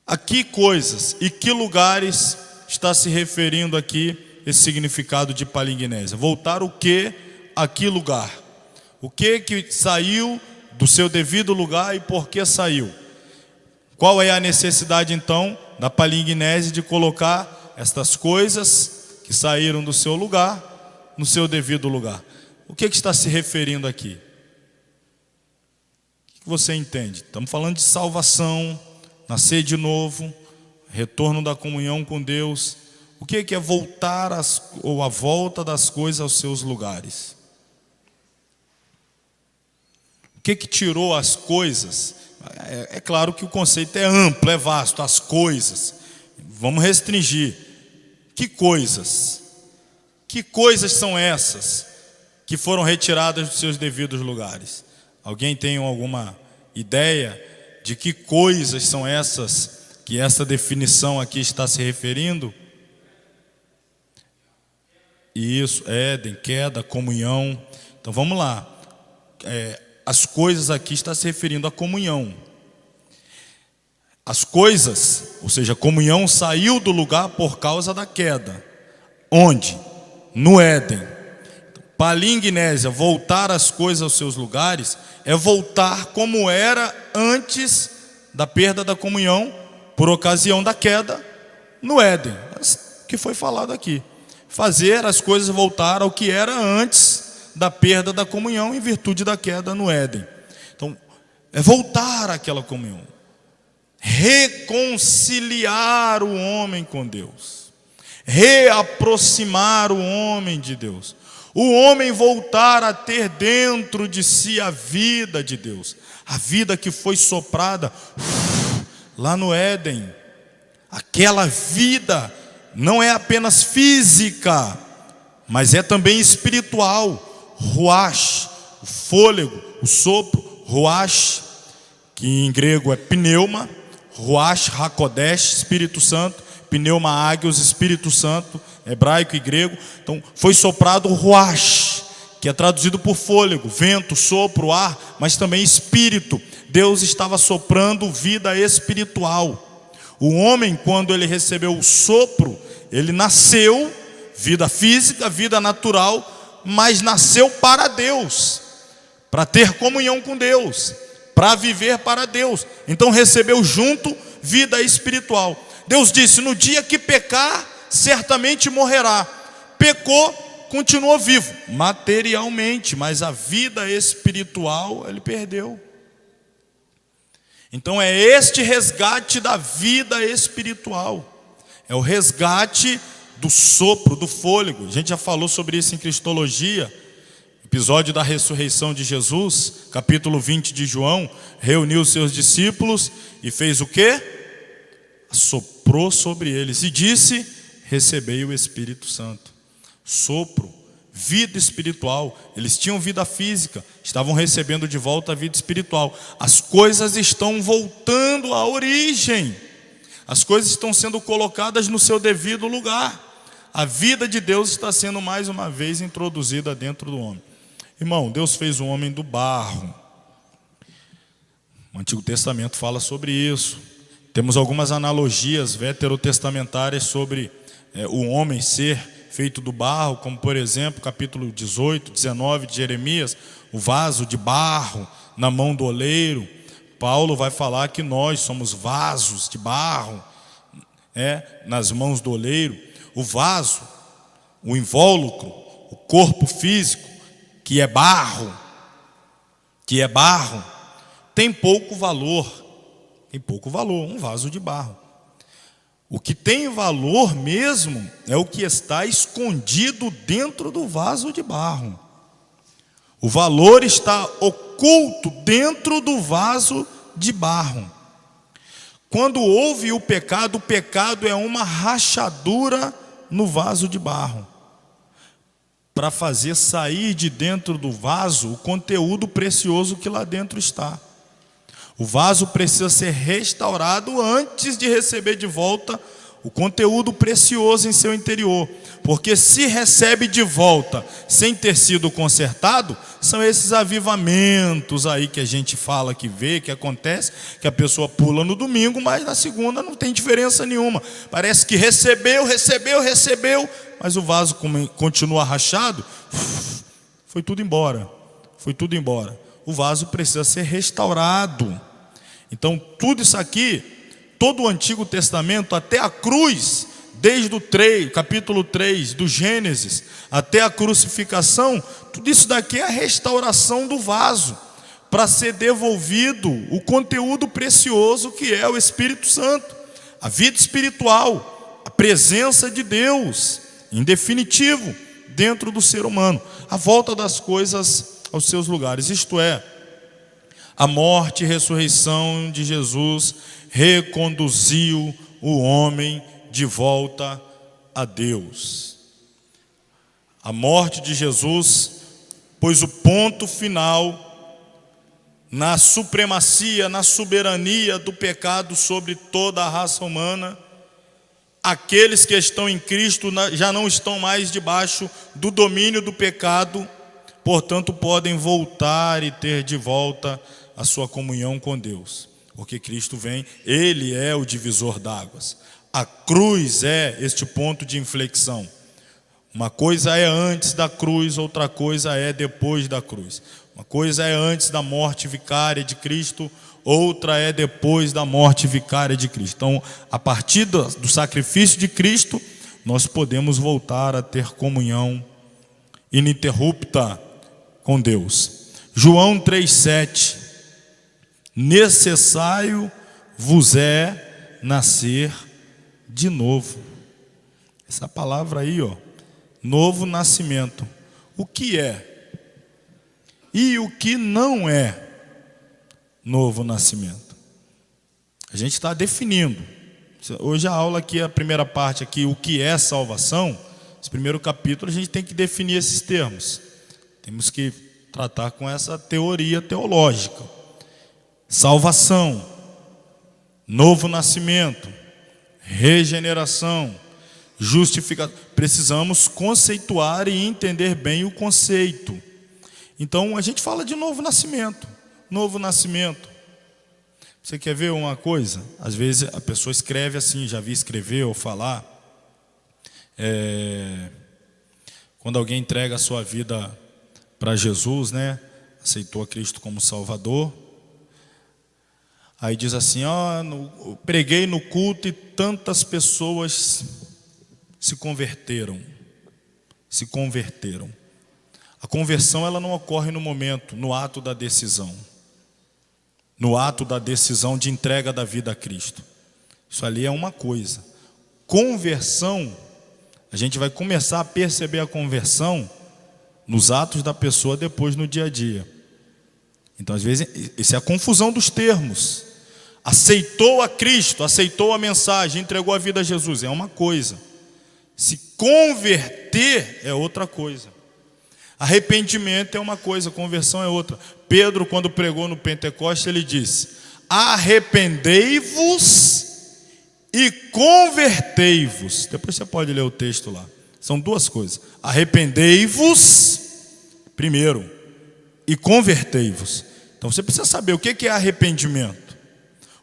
A que coisas e que lugares está se referindo aqui esse significado de palingnésia? Voltar o que a que lugar? O que saiu do seu devido lugar e por que saiu? Qual é a necessidade então da palingnese de colocar estas coisas que saíram do seu lugar no seu devido lugar? O que está se referindo aqui? O que você entende? Estamos falando de salvação, nascer de novo, retorno da comunhão com Deus. O que é voltar ou a volta das coisas aos seus lugares? O que tirou as coisas? É claro que o conceito é amplo, é vasto, as coisas. Vamos restringir. Que coisas? Que coisas são essas que foram retiradas dos seus devidos lugares? Alguém tem alguma ideia de que coisas são essas que essa definição aqui está se referindo? Isso, Éden, queda, comunhão. Então vamos lá. As coisas aqui está se referindo à comunhão. As coisas, ou seja, a comunhão saiu do lugar por causa da queda. Onde? No Éden. Palinguinésia, voltar as coisas aos seus lugares, é voltar como era antes da perda da comunhão, por ocasião da queda, no Éden. Que foi falado aqui. Fazer as coisas voltar ao que era antes da perda da comunhão, em virtude da queda no Éden. Então, é voltar àquela comunhão. Reconciliar o homem com Deus. Reaproximar o homem de Deus. O homem voltar a ter dentro de si a vida de Deus, a vida que foi soprada lá no Éden. Aquela vida não é apenas física, mas é também espiritual. Ruach, o fôlego, o sopro, ruach, que em grego é pneuma, ruach hakodesh, Espírito Santo, pneuma ágios, Espírito Santo, hebraico e grego. Então foi soprado o ruach, que é traduzido por fôlego, vento, sopro, ar, mas também espírito. Deus estava soprando vida espiritual. O homem, quando ele recebeu o sopro, ele nasceu, vida física, vida natural, mas nasceu para Deus, para ter comunhão com Deus, para viver para Deus. Então recebeu junto vida espiritual. Deus disse: no dia que pecar, certamente morrerá. Pecou, continuou vivo, materialmente, mas a vida espiritual ele perdeu. Então é este resgate da vida espiritual. É o resgate do sopro, do fôlego. A gente já falou sobre isso em Cristologia. Episódio da ressurreição de Jesus, capítulo 20 de João. Reuniu os seus discípulos e fez o quê? Soprou sobre eles e disse: recebei o Espírito Santo. Sopro, vida espiritual. Eles tinham vida física, estavam recebendo de volta a vida espiritual. As coisas estão voltando à origem. As coisas estão sendo colocadas no seu devido lugar. A vida de Deus está sendo mais uma vez introduzida dentro do homem. Irmão, Deus fez o homem do barro. O Antigo Testamento fala sobre isso. Temos algumas analogias veterotestamentárias sobre o homem ser feito do barro, como por exemplo, capítulo 18, 19 de Jeremias, o vaso de barro na mão do oleiro. Paulo vai falar que nós somos vasos de barro, nas mãos do oleiro. O vaso, o invólucro, o corpo físico, que é barro, tem pouco valor. Tem pouco valor, um vaso de barro. O que tem valor mesmo é o que está escondido dentro do vaso de barro. O valor está oculto dentro do vaso de barro. Quando houve o pecado é uma rachadura no vaso de barro, para fazer sair de dentro do vaso o conteúdo precioso que lá dentro está. O vaso precisa ser restaurado antes de receber de volta o conteúdo precioso em seu interior. Porque se recebe de volta sem ter sido consertado, são esses avivamentos aí que a gente fala, que vê, que acontece, que a pessoa pula no domingo, mas na segunda não tem diferença nenhuma. Parece que recebeu, mas o vaso continua rachado, foi tudo embora. O vaso precisa ser restaurado. Então tudo isso aqui, todo o Antigo Testamento, até a cruz, desde o capítulo 3 do Gênesis até a crucificação, tudo isso daqui é a restauração do vaso, para ser devolvido o conteúdo precioso que é o Espírito Santo, a vida espiritual, a presença de Deus, em definitivo, dentro do ser humano, a volta das coisas aos seus lugares. Isto é, a morte e ressurreição de Jesus reconduziu o homem de volta a Deus. A morte de Jesus pôs o ponto final na supremacia, na soberania do pecado sobre toda a raça humana, Aqueles que estão em Cristo já não estão mais debaixo do domínio do pecado, portanto podem voltar e ter de volta a sua comunhão com Deus. Porque Cristo vem, Ele é o divisor d'águas. A cruz é este ponto de inflexão. Uma coisa é antes da cruz, outra coisa é depois da cruz. Uma coisa é antes da morte vicária de Cristo, outra é depois da morte vicária de Cristo. Então, a partir do sacrifício de Cristo, nós podemos voltar a ter comunhão ininterrupta com Deus. João 3,7: necessário vos é nascer de novo. Essa palavra aí, novo nascimento. O que é e o que não é novo nascimento? A gente está definindo. Hoje a aula aqui, a primeira parte aqui, o que é salvação, esse primeiro capítulo a gente tem que definir esses termos. Temos que tratar com essa teoria teológica. Salvação, novo nascimento, regeneração, justificação. Precisamos conceituar e entender bem o conceito. Então a gente fala de novo nascimento. Novo nascimento. Você quer ver uma coisa? Às vezes a pessoa escreve assim, já vi escrever ou falar. Quando alguém entrega a sua vida para Jesus, né? Aceitou a Cristo como Salvador. Aí diz assim, preguei no culto e tantas pessoas se converteram. Se converteram. A conversão ela não ocorre no momento, no ato da decisão. No ato da decisão de entrega da vida a Cristo. Isso ali é uma coisa. Conversão, a gente vai começar a perceber a conversão nos atos da pessoa depois no dia a dia. Então às vezes, isso é a confusão dos termos. Aceitou a Cristo, aceitou a mensagem, entregou a vida a Jesus, é uma coisa. Se converter é outra coisa. Arrependimento é uma coisa, conversão é outra. Pedro, quando pregou no Pentecostes, ele disse: arrependei-vos e convertei-vos. Depois você pode ler o texto lá. São duas coisas. Arrependei-vos primeiro e convertei-vos. Então você precisa saber o que é arrependimento.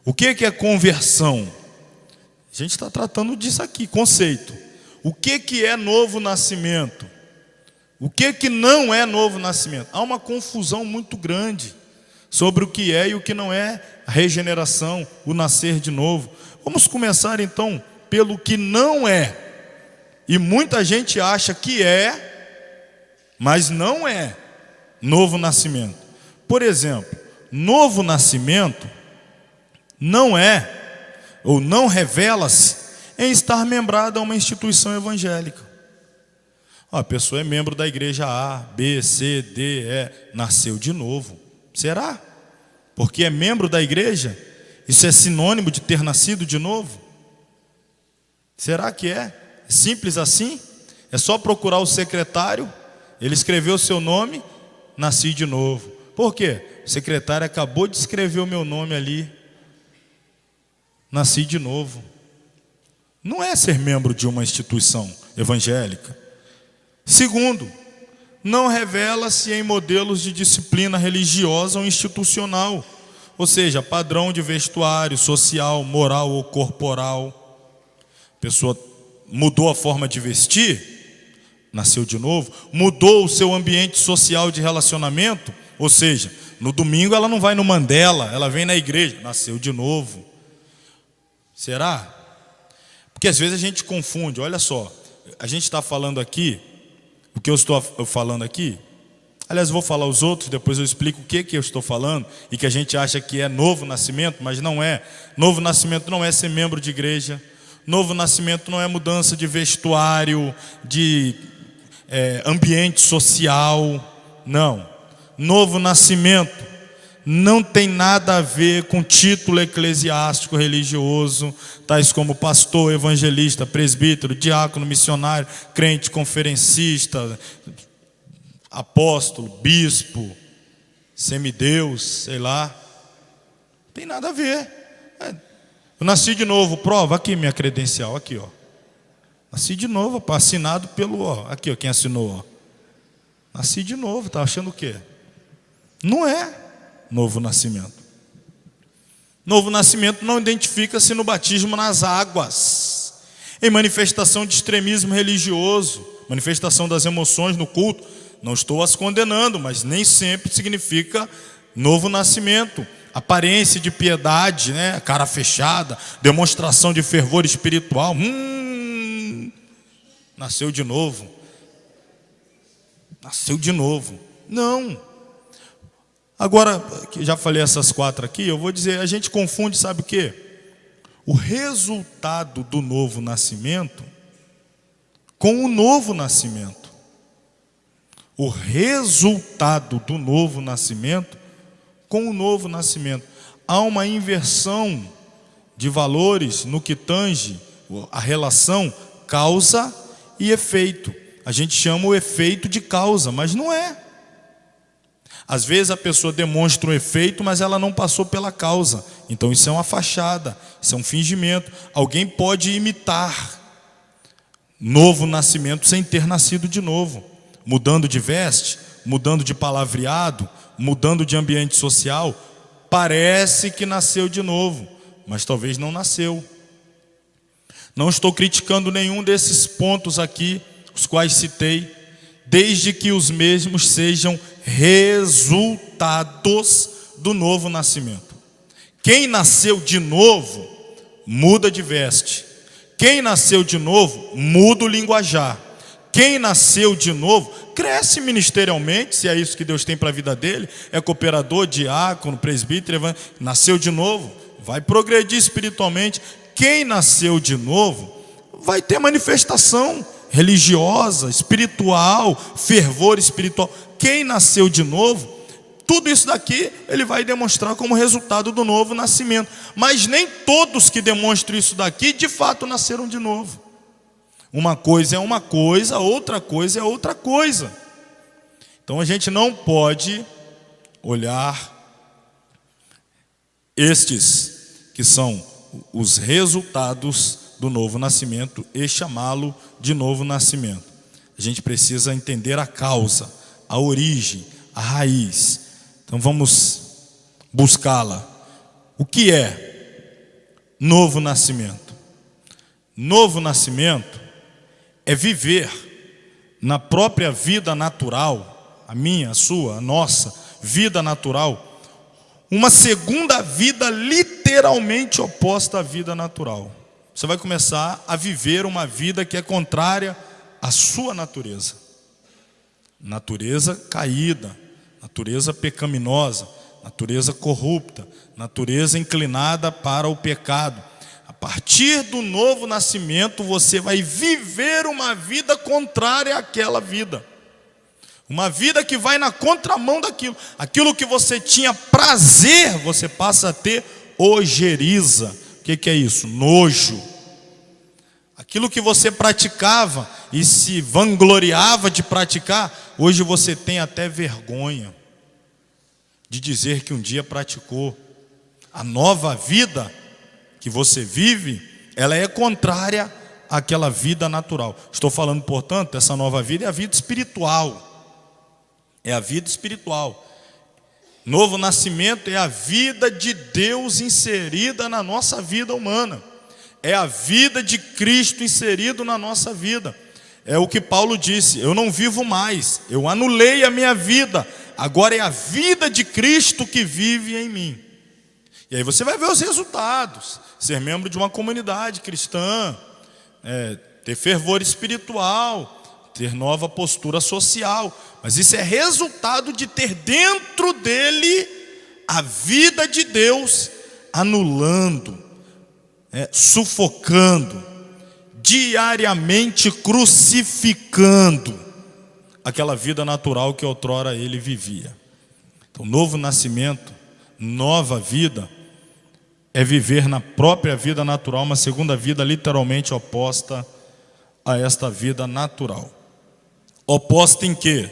O que é conversão? A gente está tratando disso aqui, conceito. O que é novo nascimento? O que não é novo nascimento? Há uma confusão muito grande sobre o que é e o que não é a regeneração, o nascer de novo. Vamos começar então pelo que não é. E muita gente acha que é, mas não é novo nascimento. Por exemplo, novo nascimento não é, ou não revela-se em estar membrado a uma instituição evangélica. A pessoa é membro da igreja A, B, C, D, E, nasceu de novo. Será? Porque é membro da igreja? Isso é sinônimo de ter nascido de novo? Será que é? É simples assim? É só procurar o secretário, ele escreveu o seu nome, nasci de novo. Por quê? O secretário acabou de escrever o meu nome ali. Nasci de novo. Não é ser membro de uma instituição evangélica. Segundo, não revela-se em modelos de disciplina religiosa ou institucional, ou seja, padrão de vestuário, social, moral ou corporal. A pessoa mudou a forma de vestir, nasceu de novo, mudou o seu ambiente social de relacionamento, ou seja, no domingo ela não vai no Mandela, ela vem na igreja, nasceu de novo. Será? Porque às vezes a gente confunde, olha só, a gente está falando aqui, o que eu estou falando aqui, aliás, eu vou falar os outros, depois eu explico o que eu estou falando, e que a gente acha que é novo nascimento, mas não é. Novo nascimento não é ser membro de igreja, novo nascimento não é mudança de vestuário, de ambiente social, não. Novo nascimento não tem nada a ver com título eclesiástico religioso, tais como pastor, evangelista, presbítero, diácono, missionário, crente, conferencista, apóstolo, bispo, semideus, sei lá. Não tem nada a ver. Eu nasci de novo, prova aqui minha credencial, aqui ó. Nasci de novo, assinado pelo, aqui, quem assinou, nasci de novo, tá achando o quê? Não é novo nascimento. Novo nascimento não identifica-se no batismo nas águas, em manifestação de extremismo religioso, manifestação das emoções no culto. Não estou as condenando, mas nem sempre significa novo nascimento. Aparência de piedade, né? Cara fechada, demonstração de fervor espiritual. Nasceu de novo. Nasceu de novo. Não. Agora, que já falei essas 4 aqui, eu vou dizer, a gente confunde, sabe o quê? O resultado do novo nascimento com o novo nascimento. O resultado do novo nascimento com o novo nascimento. Há uma inversão de valores no que tange a relação causa e efeito. A gente chama o efeito de causa, mas não é. Às vezes a pessoa demonstra um efeito, mas ela não passou pela causa. Então isso é uma fachada, isso é um fingimento. Alguém pode imitar novo nascimento sem ter nascido de novo, mudando de veste, mudando de palavreado, mudando de ambiente social. Parece que nasceu de novo, mas talvez não nasceu. Não estou criticando nenhum desses pontos aqui, os quais citei, desde que os mesmos sejam resultados do novo nascimento. Quem nasceu de novo, muda de veste. Quem nasceu de novo, muda o linguajar. Quem nasceu de novo, cresce ministerialmente, se é isso que Deus tem para a vida dele, é cooperador, diácono, presbítero, nasceu de novo, vai progredir espiritualmente. Quem nasceu de novo, vai ter manifestação religiosa, espiritual, fervor espiritual. Quem nasceu de novo, tudo isso daqui ele vai demonstrar como resultado do novo nascimento. Mas nem todos que demonstram isso daqui de fato nasceram de novo. Uma coisa é uma coisa, outra coisa é outra coisa. Então a gente não pode olhar estes que são os resultados do novo nascimento e chamá-lo de novo nascimento. A gente precisa entender a causa, a origem, a raiz. Então vamos buscá-la. O que é novo nascimento? Novo nascimento é viver na própria vida natural, a minha, a sua, a nossa vida natural, uma segunda vida literalmente oposta à vida natural. Você vai começar a viver uma vida que é contrária à sua natureza. Natureza caída, natureza pecaminosa, natureza corrupta, natureza inclinada para o pecado. A partir do novo nascimento, você vai viver uma vida contrária àquela vida. Uma vida que vai na contramão daquilo. Aquilo que você tinha prazer, você passa a ter ojeriza. O que é isso? Nojo. Aquilo que você praticava e se vangloriava de praticar, hoje você tem até vergonha de dizer que um dia praticou. A nova vida que você vive, ela é contrária àquela vida natural. Estou falando, portanto, essa nova vida é a vida espiritual. É a vida espiritual. Novo nascimento é a vida de Deus inserida na nossa vida humana. É a vida de Cristo inserido na nossa vida. É o que Paulo disse: eu não vivo mais, eu anulei a minha vida, agora é a vida de Cristo que vive em mim. E aí você vai ver os resultados: ser membro de uma comunidade cristã, ter fervor espiritual, ter nova postura social. Mas isso é resultado de ter dentro dele a vida de Deus, anulando, sufocando, diariamente crucificando aquela vida natural que outrora ele vivia. Então, novo nascimento, nova vida, é viver na própria vida natural, uma segunda vida literalmente oposta a esta vida natural. Oposta em quê?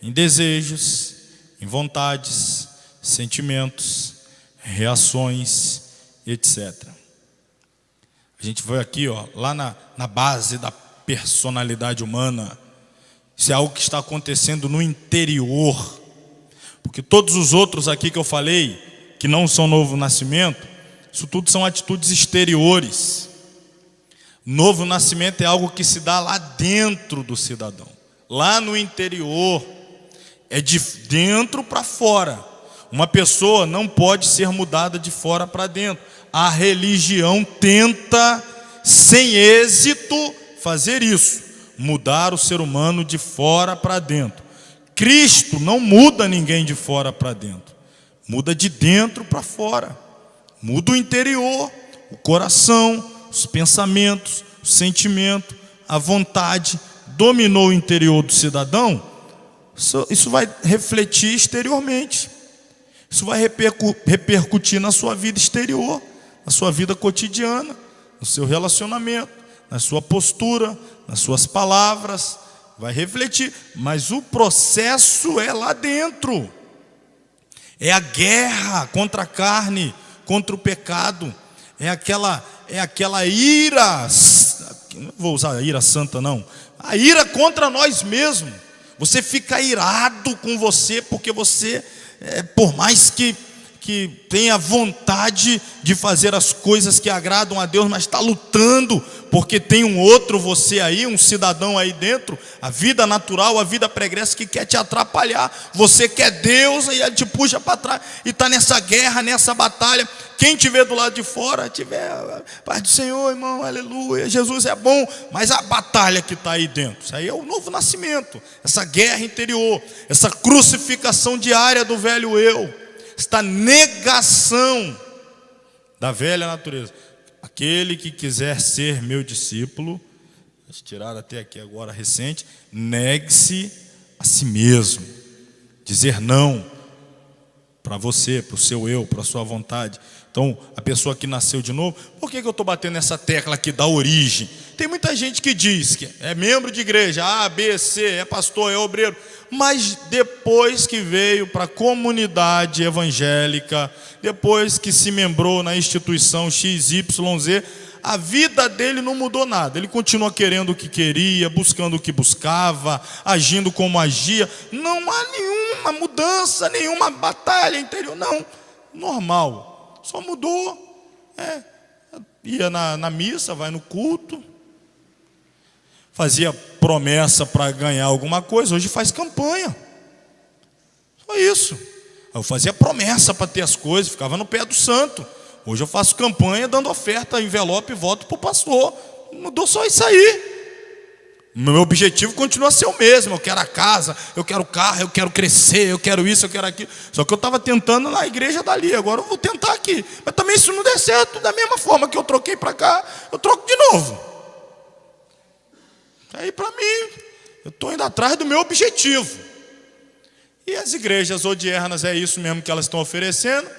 Em desejos, em vontades, sentimentos, reações, etc. A gente vai aqui, lá na base da personalidade humana. Isso é algo que está acontecendo no interior. Porque todos os outros aqui que eu falei, que não são novo nascimento, isso tudo são atitudes exteriores. Novo nascimento é algo que se dá lá dentro do cidadão, lá no interior, é de dentro para fora. Uma pessoa não pode ser mudada de fora para dentro. A religião tenta, sem êxito, fazer isso, mudar o ser humano de fora para dentro. Cristo não muda ninguém de fora para dentro, muda de dentro para fora, muda o interior, o coração, os pensamentos, o sentimento, a vontade, dominou o interior do cidadão. Isso vai refletir exteriormente, isso vai repercutir na sua vida exterior, na sua vida cotidiana, no seu relacionamento, na sua postura, nas suas palavras, vai refletir, mas o processo é lá dentro, é a guerra contra a carne, contra o pecado, é aquela ira, não vou usar a ira santa não, a ira contra nós mesmos. Você fica irado com você, porque você, por mais que tenha vontade de fazer as coisas que agradam a Deus, mas está lutando, porque tem um outro você aí, um cidadão aí dentro, a vida natural, a vida pregressa que quer te atrapalhar. Você quer Deus e ele te puxa para trás, e está nessa guerra, nessa batalha. Quem te vê do lado de fora, tiver paz do Senhor, irmão, aleluia, Jesus é bom, mas a batalha que está aí dentro, isso aí é o novo nascimento, essa guerra interior, essa crucificação diária do velho eu, esta negação da velha natureza. Aquele que quiser ser meu discípulo, tiraram até aqui agora recente, negue-se a si mesmo, dizer não para você, para o seu eu, para a sua vontade. Então, a pessoa que nasceu de novo, por que eu estou batendo nessa tecla aqui da origem? Tem muita gente que diz que é membro de igreja, A, B, C, é pastor, é obreiro, mas depois que veio para a comunidade evangélica, depois que se membrou na instituição XYZ, a vida dele não mudou nada. Ele continua querendo o que queria, buscando o que buscava, agindo como agia. Não há nenhuma mudança, nenhuma batalha interior, não, normal, só mudou. Ia na missa, vai no culto, fazia promessa para ganhar alguma coisa, hoje faz campanha. Só isso. Eu fazia promessa para ter as coisas, ficava no pé do santo. Hoje eu faço campanha dando oferta, envelope e voto para o pastor. Mudou só isso aí. Meu objetivo continua a ser o mesmo. Eu quero a casa, eu quero o carro, eu quero crescer, eu quero isso, eu quero aquilo. Só que eu estava tentando na igreja dali, agora eu vou tentar aqui. Mas também se não der certo, da mesma forma que eu troquei para cá, eu troco de novo. Aí para mim, eu estou indo atrás do meu objetivo. E as igrejas odiernas, é isso mesmo que elas estão oferecendo.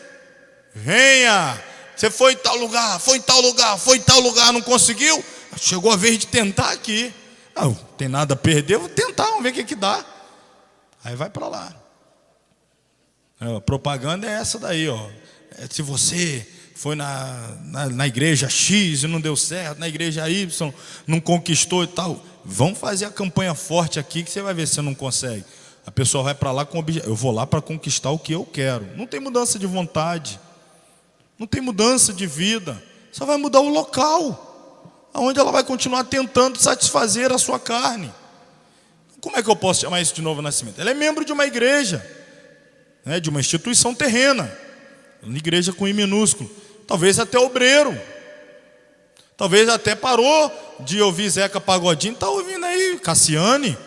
Venha, você foi em tal lugar, foi em tal lugar, foi em tal lugar, não conseguiu? Chegou a vez de tentar aqui. Não tem nada a perder, vou tentar, vamos ver o que dá. Aí vai para lá. A propaganda é essa daí, ó. Se você foi na igreja X e não deu certo, na igreja Y não conquistou e tal, vamos fazer a campanha forte aqui que você vai ver se você não consegue. A pessoa vai para lá com objetivo. Eu vou lá para conquistar o que eu quero. Não tem mudança de vontade, não tem mudança de vida, só vai mudar o local onde ela vai continuar tentando satisfazer a sua carne. Como é que eu posso chamar isso de novo nascimento? Ela é membro de uma igreja, né, de uma instituição terrena, uma igreja com I minúsculo, talvez até obreiro, talvez até parou de ouvir Zeca Pagodinho, está ouvindo aí Cassiane,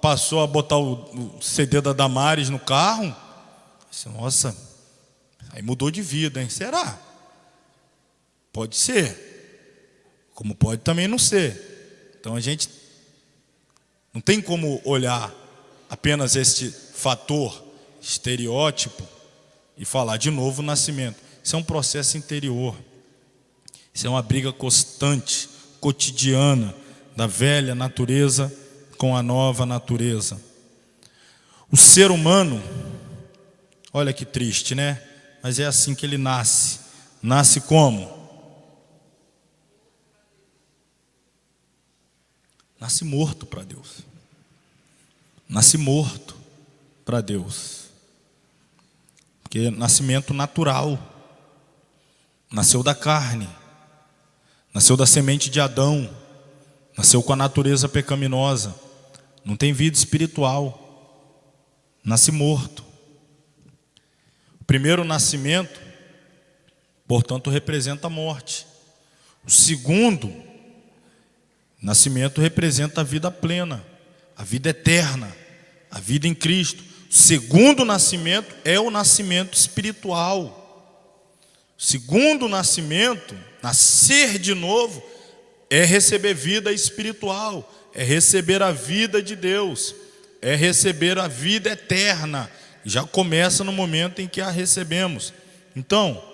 passou a botar o CD da Damares no carro. Nossa, aí mudou de vida, hein? Será? Pode ser, como pode também não ser. Então a gente não tem como olhar apenas este fator, estereótipo, e falar de novo nascimento. Isso é um processo interior, isso é uma briga constante, cotidiana, da velha natureza com a nova natureza. O ser humano, olha que triste, né? Mas é assim que ele nasce. Nasce como? nasce morto para Deus. Nasce morto para Deus. Porque é nascimento natural. Nasceu da carne. Nasceu da semente de Adão. Nasceu com a natureza pecaminosa. Não tem vida espiritual. Nasce morto. O primeiro nascimento, portanto, representa a morte. O segundo nascimento representa a vida plena, a vida eterna, a vida em Cristo. O segundo nascimento é o nascimento espiritual. O segundo nascimento, nascer de novo, é receber vida espiritual, é receber a vida de Deus, é receber a vida eterna. Já começa no momento em que a recebemos. Então,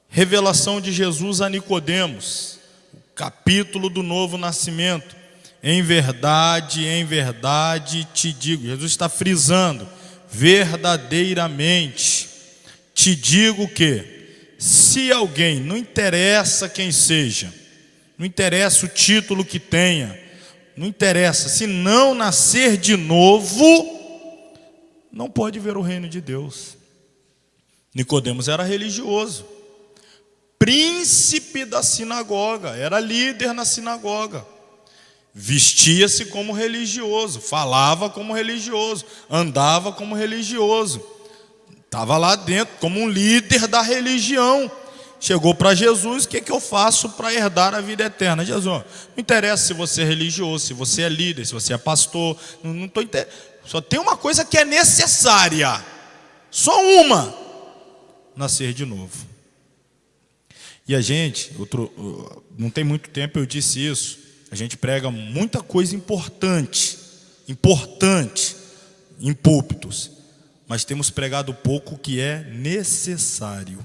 revelação de Jesus a Nicodemos, o capítulo do novo nascimento. Em verdade te digo, Jesus está frisando, verdadeiramente te digo que, se alguém, não interessa quem seja, não interessa o título que tenha, não interessa, se não nascer de novo, não pode ver o reino de Deus. Nicodemos era religioso, príncipe da sinagoga, era líder na sinagoga, vestia-se como religioso, falava como religioso, andava como religioso, estava lá dentro como um líder da religião. Chegou para Jesus: o que eu faço para herdar a vida eterna? Jesus: não interessa se você é religioso, se você é líder, se você é pastor, não estou interessado. Só tem uma coisa que é necessária, só uma: nascer de novo. E a gente, não tem muito tempo eu disse isso, a gente prega muita coisa importante em púlpitos, mas temos pregado pouco que é necessário.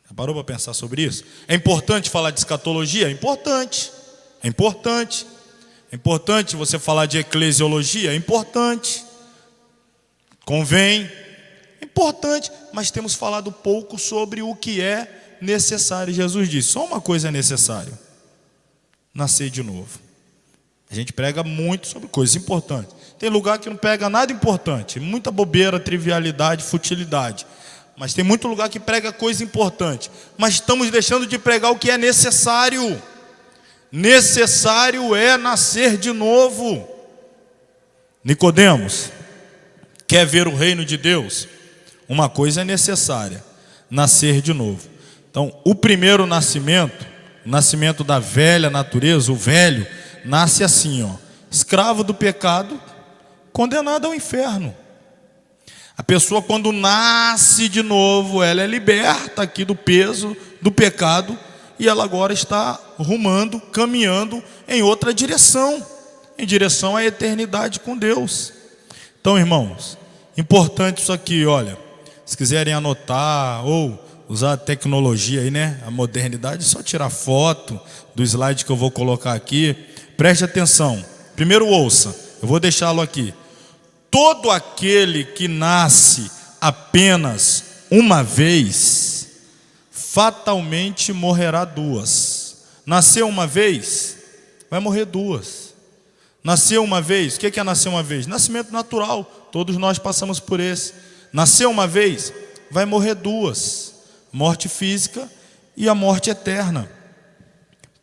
Já parou para pensar sobre isso? É importante falar de escatologia? É importante. É importante você falar de eclesiologia? É importante. Convém. É importante, mas temos falado pouco sobre o que é necessário. Jesus disse: só uma coisa é necessário: nascer de novo. A gente prega muito sobre coisas importantes. Tem lugar que não prega nada importante, muita bobeira, trivialidade, futilidade. Mas tem muito lugar que prega coisa importante. Mas estamos deixando de pregar o que é necessário. Necessário é nascer de novo. Nicodemos, quer ver o reino de Deus? Uma coisa é necessária: nascer de novo. Então, o primeiro nascimento, o nascimento da velha natureza, o velho, nasce assim, escravo do pecado, condenado ao inferno. A pessoa, quando nasce de novo, ela é liberta aqui do peso do pecado, e ela agora está rumando, caminhando em outra direção, em direção à eternidade com Deus. Então, irmãos, importante isso aqui, olha, se quiserem anotar ou usar a tecnologia aí, né, a modernidade, é só tirar foto do slide que eu vou colocar aqui. Preste atenção. Primeiro ouça, eu vou deixá-lo aqui. Todo aquele que nasce apenas uma vez, fatalmente morrerá duas. Nasceu uma vez, vai morrer duas. Nasceu uma vez, o que é nascer uma vez? Nascimento natural, todos nós passamos por esse. Nasceu uma vez, vai morrer duas: morte física e a morte eterna.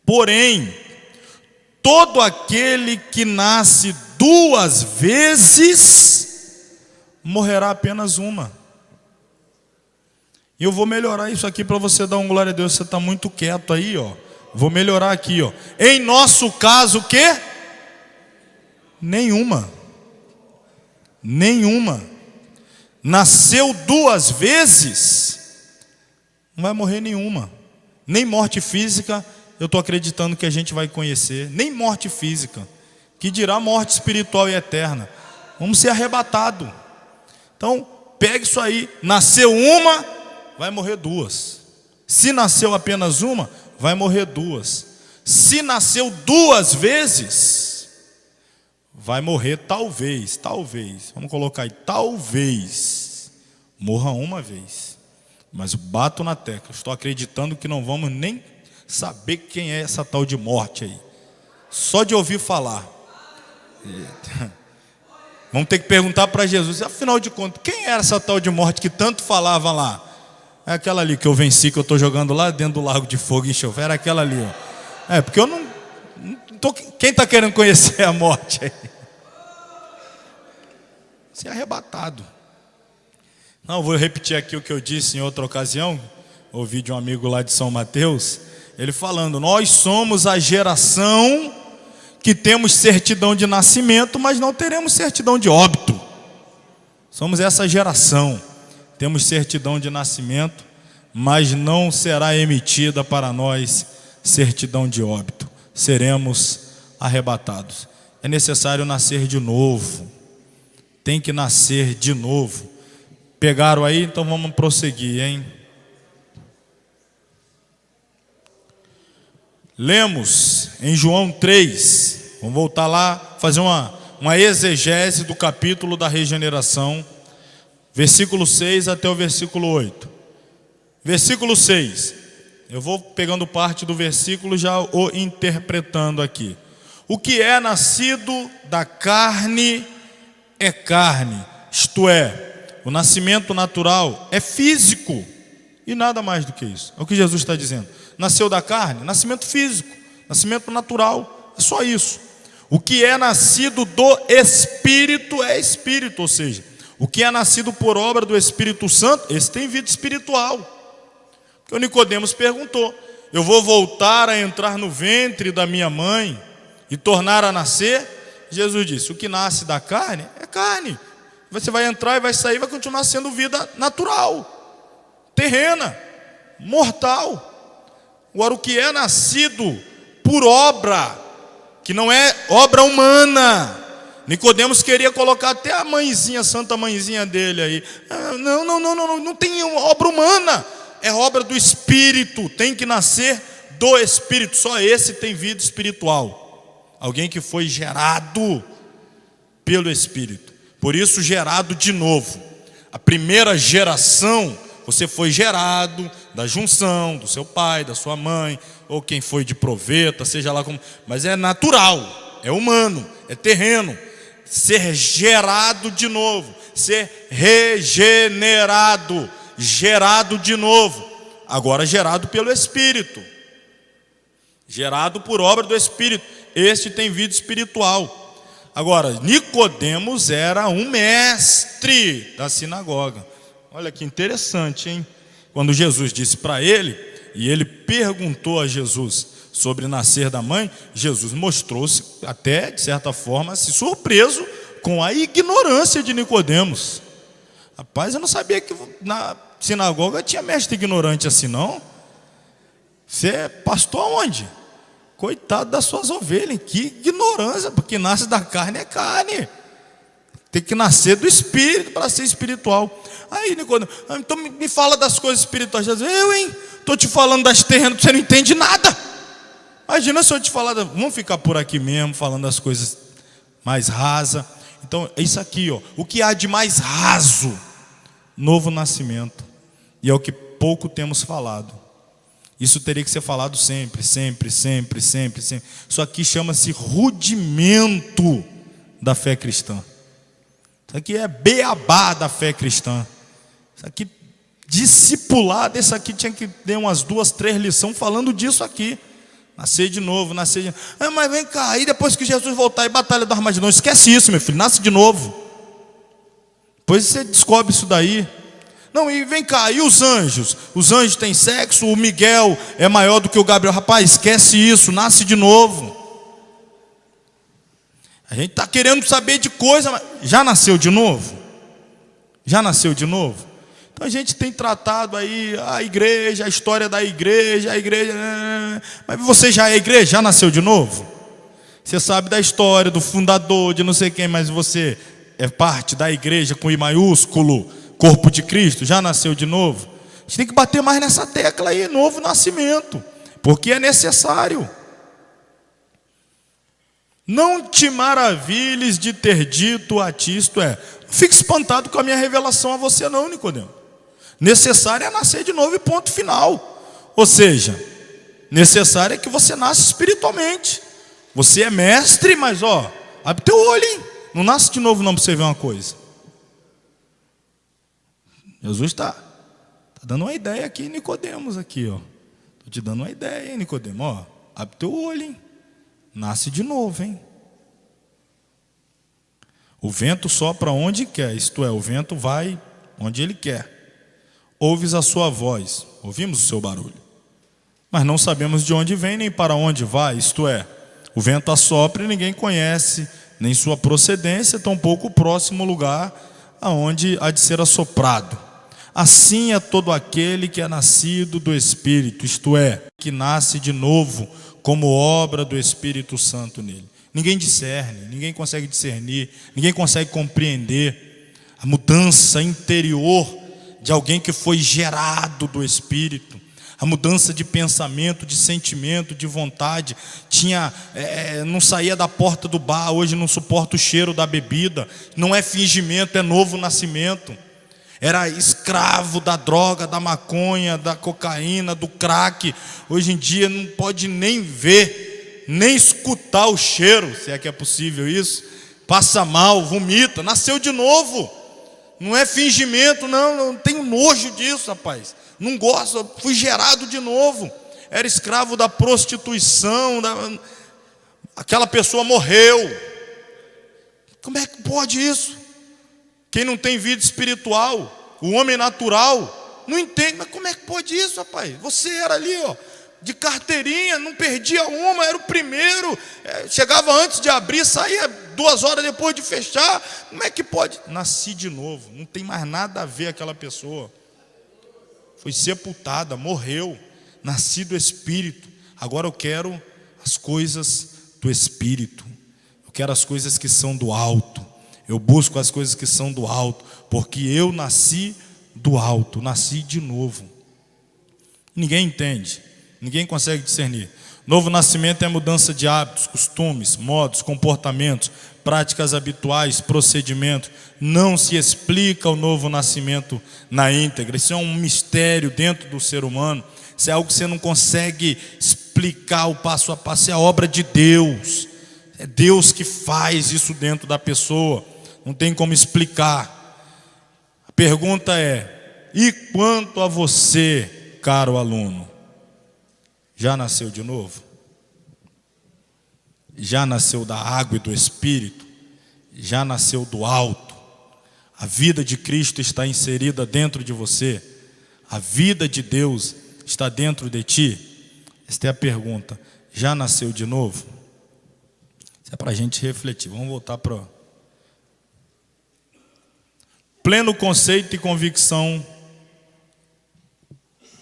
Porém, todo aquele que nasce duas vezes, morrerá apenas uma. E eu vou melhorar isso aqui para você dar um glória a Deus. Você está muito quieto aí, Vou melhorar aqui, Em nosso caso, o quê? Nenhuma. Nasceu duas vezes, não vai morrer nenhuma. Nem morte física, eu estou acreditando que a gente vai conhecer. Nem morte física, que dirá morte espiritual e eterna. Vamos ser arrebatados. Então, pegue isso aí. Nasceu uma, vai morrer duas. Se nasceu apenas uma, vai morrer duas. Se nasceu duas vezes, vai morrer talvez, vamos colocar aí, talvez morra uma vez. Mas bato na tecla, estou acreditando que não vamos nem saber quem é essa tal de morte aí. só de ouvir falar. Vamos ter que perguntar para Jesus, afinal de contas, quem era essa tal de morte que tanto falava lá? É aquela ali que eu venci, que eu estou jogando lá dentro do lago de fogo e enxofre. Era aquela ali, ó. Porque eu não tô, quem está querendo conhecer a morte aí? Ser arrebatado. Não, vou repetir aqui o que eu disse em outra ocasião. Ouvi de um amigo lá de São Mateus, ele falando: nós somos a geração que temos certidão de nascimento, mas não teremos certidão de óbito. Somos essa geração. Temos certidão de nascimento, mas não será emitida para nós certidão de óbito. Seremos arrebatados. É necessário nascer de novo. Tem que nascer de novo. Pegaram aí? Então vamos prosseguir, hein? Lemos em João 3. Vamos voltar lá, fazer uma exegese do capítulo da regeneração. Versículo 6 até o versículo 8. Versículo 6. Eu vou pegando parte do versículo, já o interpretando aqui. O que é nascido da carne é carne. Isto é, o nascimento natural é físico. E nada mais do que isso. É o que Jesus está dizendo. Nasceu da carne, nascimento físico. Nascimento natural, é só isso. O que é nascido do Espírito é Espírito, ou seja, o que é nascido por obra do Espírito Santo, esse tem vida espiritual. Porque o Nicodemos perguntou: eu vou voltar a entrar no ventre da minha mãe e tornar a nascer? Jesus disse: o que nasce da carne é carne. Você vai entrar e vai sair, vai continuar sendo vida natural, terrena, mortal. Agora, o que é nascido por obra, que não é obra humana. Nicodemos queria colocar até a mãezinha, a santa mãezinha dele aí. Não tem obra humana, é obra do Espírito, tem que nascer do Espírito, só esse tem vida espiritual. Alguém que foi gerado pelo Espírito, por isso gerado de novo. A primeira geração, você foi gerado da junção do seu pai, da sua mãe, ou quem foi de proveta, seja lá como, mas é natural, é humano, é terreno. Ser gerado de novo, ser regenerado, gerado de novo, agora gerado pelo Espírito, gerado por obra do Espírito. Este tem vida espiritual. Agora, Nicodemos era um mestre da sinagoga. Olha que interessante, hein? Quando Jesus disse para ele, e ele perguntou a Jesus sobre nascer da mãe, Jesus mostrou-se até, de certa forma, se surpreso com a ignorância de Nicodemos. Rapaz, eu não sabia que na sinagoga tinha mestre ignorante assim, não. Você é pastor aonde? Coitado das suas ovelhas, que ignorância, porque nasce da carne é carne. Tem que nascer do Espírito para ser espiritual. Aí Nicodemos, então me fala das coisas espirituais. Jesus, estou te falando das terrenas, você não entende nada. Imagina se eu te falar, vamos ficar por aqui mesmo, falando das coisas mais rasas. Então, é isso aqui, ó. O que há de mais raso? Novo nascimento. E é o que pouco temos falado. Isso teria que ser falado sempre, sempre, sempre, sempre, sempre. Isso aqui chama-se rudimento da fé cristã. Isso aqui é beabá da fé cristã. Isso aqui, discipulado, esse aqui tinha que ter umas 2, 3 lições falando disso aqui. Nascer de novo, nascer de novo. Mas vem cá, aí depois que Jesus voltar e batalha do Armagedon, esquece isso, meu filho, nasce de novo. Depois você descobre isso daí. Não, e vem cá, e os anjos? Os anjos têm sexo, o Miguel é maior do que o Gabriel. Rapaz, esquece isso, nasce de novo. A gente está querendo saber de coisa, mas já nasceu de novo? Já nasceu de novo? Então a gente tem tratado aí a igreja, a história da igreja, mas você já é igreja? Já nasceu de novo? Você sabe da história do fundador, de não sei quem, mas você é parte da igreja com I maiúsculo, corpo de Cristo, já nasceu de novo? A gente tem que bater mais nessa tecla aí, novo nascimento, porque é necessário. Não te maravilhes de ter dito a ti, isto é, não fique espantado com a minha revelação a você não, Nicodemo. Necessário é nascer de novo e ponto final. Ou seja, necessário é que você nasça espiritualmente. Você é mestre, mas abre teu olho, hein? Não nasce de novo não para você ver uma coisa. Jesus está dando uma ideia aqui, Nicodemos, aqui, ó. Estou te dando uma ideia, hein, Nicodemo, abre teu olho, hein? Nasce de novo, hein? O vento sopra onde quer, isto é, o vento vai onde ele quer. Ouves a sua voz, ouvimos o seu barulho, mas não sabemos de onde vem nem para onde vai, isto é, o vento assopra e ninguém conhece nem sua procedência, tampouco o próximo lugar aonde há de ser assoprado. Assim é todo aquele que é nascido do Espírito, isto é, que nasce de novo como obra do Espírito Santo nele. Ninguém discerne, ninguém consegue discernir, ninguém consegue compreender a mudança interior de alguém que foi gerado do Espírito. A mudança de pensamento, de sentimento, de vontade. Não saía da porta do bar, hoje não suporta o cheiro da bebida. Não é fingimento, é novo nascimento. Era escravo da droga, da maconha, da cocaína, do crack. Hoje em dia não pode nem ver, nem escutar o cheiro, se é que é possível isso. Passa mal, vomita, nasceu de novo. Não é fingimento, não tenho nojo disso, rapaz. Não gosto, fui gerado de novo. Era escravo da prostituição, aquela pessoa morreu. Como é que pode isso? Quem não tem vida espiritual, o homem natural, não entende. Mas como é que pode isso, rapaz? Você era ali, de carteirinha, não perdia uma, era o primeiro. Chegava antes de abrir, saía 2 horas depois de fechar. Como é que pode? Nasci de novo, não tem mais nada a ver aquela pessoa. Foi sepultada, morreu, nasci do Espírito. Agora eu quero as coisas do Espírito. Eu quero as coisas que são do alto. Eu busco as coisas que são do alto, porque eu nasci do alto, nasci de novo. Ninguém entende, ninguém consegue discernir. Novo nascimento é mudança de hábitos, costumes, modos, comportamentos, práticas habituais, procedimentos. Não se explica o novo nascimento na íntegra. Isso é um mistério dentro do ser humano. Isso é algo que você não consegue explicar o passo a passo. Isso é a obra de Deus. É Deus que faz isso dentro da pessoa. Não tem como explicar. A pergunta é: e quanto a você, caro aluno? Já nasceu de novo? Já nasceu da água e do Espírito? Já nasceu do alto? A vida de Cristo está inserida dentro de você? A vida de Deus está dentro de ti? Esta é a pergunta. Já nasceu de novo? Isso é para a gente refletir. Vamos voltar para pleno conceito e convicção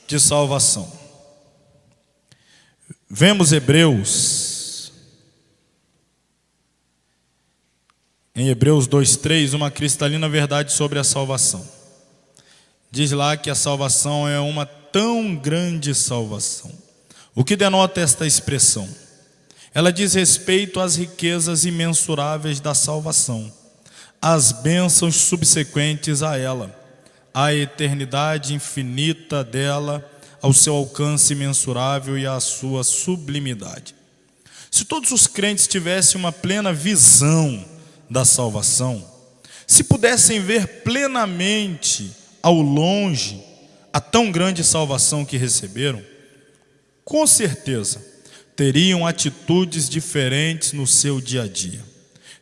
de salvação. Vemos em Hebreus 2:3, uma cristalina verdade sobre a salvação. Diz lá que a salvação é uma tão grande salvação. O que denota esta expressão? Ela diz respeito às riquezas imensuráveis da salvação, às bênçãos subsequentes a ela, à eternidade infinita dela, ao seu alcance imensurável e à sua sublimidade. Se todos os crentes tivessem uma plena visão da salvação, se pudessem ver plenamente ao longe a tão grande salvação que receberam, com certeza teriam atitudes diferentes no seu dia a dia.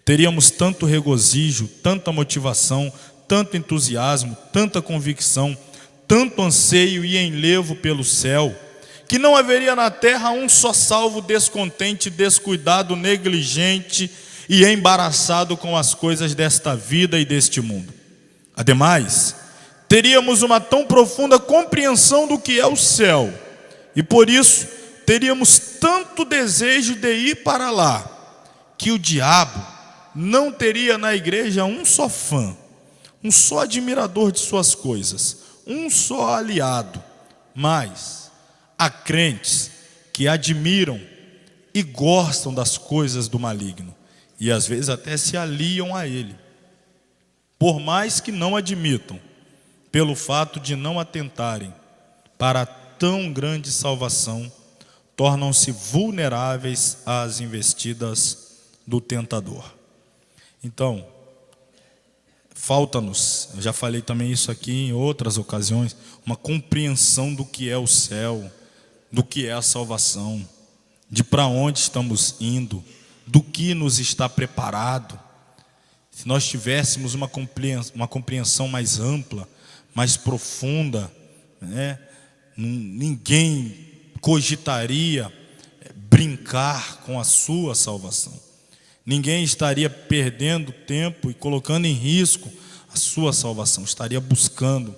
Teríamos tanto regozijo, tanta motivação, tanto entusiasmo, tanta convicção, tanto anseio e enlevo pelo céu, que não haveria na terra um só salvo descontente, descuidado, negligente e embaraçado com as coisas desta vida e deste mundo. Ademais, teríamos uma tão profunda compreensão do que é o céu, e por isso teríamos tanto desejo de ir para lá, que o diabo não teria na igreja um só fã, um só admirador de suas coisas, um só aliado. Mas há crentes que admiram e gostam das coisas do maligno, e às vezes até se aliam a ele, por mais que não admitam, pelo fato de não atentarem para a tão grande salvação, tornam-se vulneráveis às investidas do tentador. Então, falta-nos, eu já falei também isso aqui em outras ocasiões, uma compreensão do que é o céu, do que é a salvação, de para onde estamos indo, do que nos está preparado. Se nós tivéssemos uma compreensão mais ampla, mais profunda, né, ninguém cogitaria brincar com a sua salvação. Ninguém estaria perdendo tempo e colocando em risco a sua salvação. Estaria buscando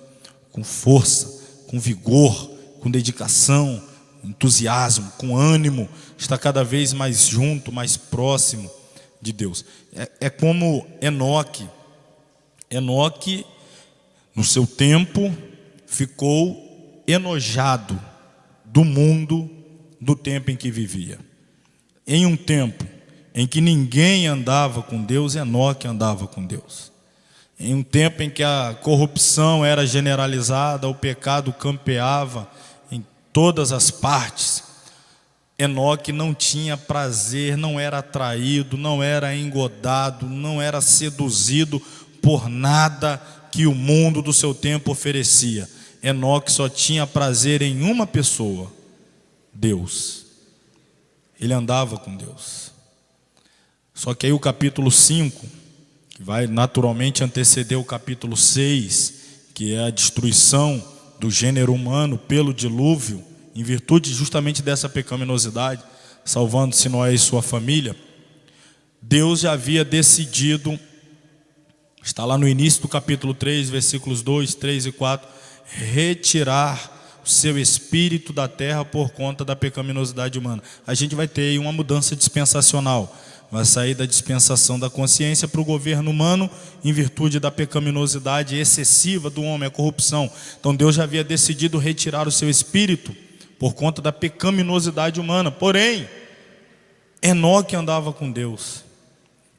com força, com vigor, com dedicação, entusiasmo, com ânimo, está cada vez mais junto, mais próximo de Deus. É como Enoque. Enoque, no seu tempo, ficou enojado do mundo, do tempo em que vivia. Em um tempo em que ninguém andava com Deus, Enoque andava com Deus. Em um tempo em que a corrupção era generalizada, o pecado campeava em todas as partes, Enoque não tinha prazer, não era atraído, não era engodado, não era seduzido por nada que o mundo do seu tempo oferecia. Enoque só tinha prazer em uma pessoa, Deus. Ele andava com Deus. Só que aí o capítulo 5, que vai naturalmente anteceder o capítulo 6, que é a destruição do gênero humano pelo dilúvio, em virtude justamente dessa pecaminosidade, salvando-se Noé e sua família, Deus já havia decidido, está lá no início do capítulo 3, versículos 2, 3 e 4, retirar o seu espírito da terra por conta da pecaminosidade humana. A gente vai ter aí uma mudança dispensacional, vai sair da dispensação da consciência para o governo humano, em virtude da pecaminosidade excessiva do homem, a corrupção. Então Deus já havia decidido retirar o seu espírito por conta da pecaminosidade humana. Porém, Enoque andava com Deus.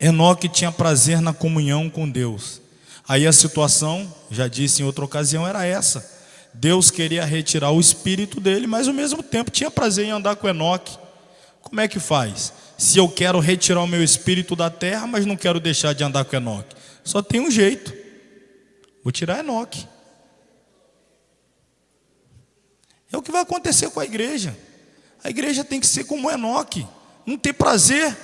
Enoque tinha prazer na comunhão com Deus. Aí a situação, já disse em outra ocasião, era essa. Deus queria retirar o espírito dele, mas ao mesmo tempo tinha prazer em andar com Enoque. Como é que faz? Se eu quero retirar o meu espírito da terra, mas não quero deixar de andar com Enoque, só tem um jeito: vou tirar Enoque. É o que vai acontecer com a igreja. A igreja tem que ser como Enoque, não ter prazer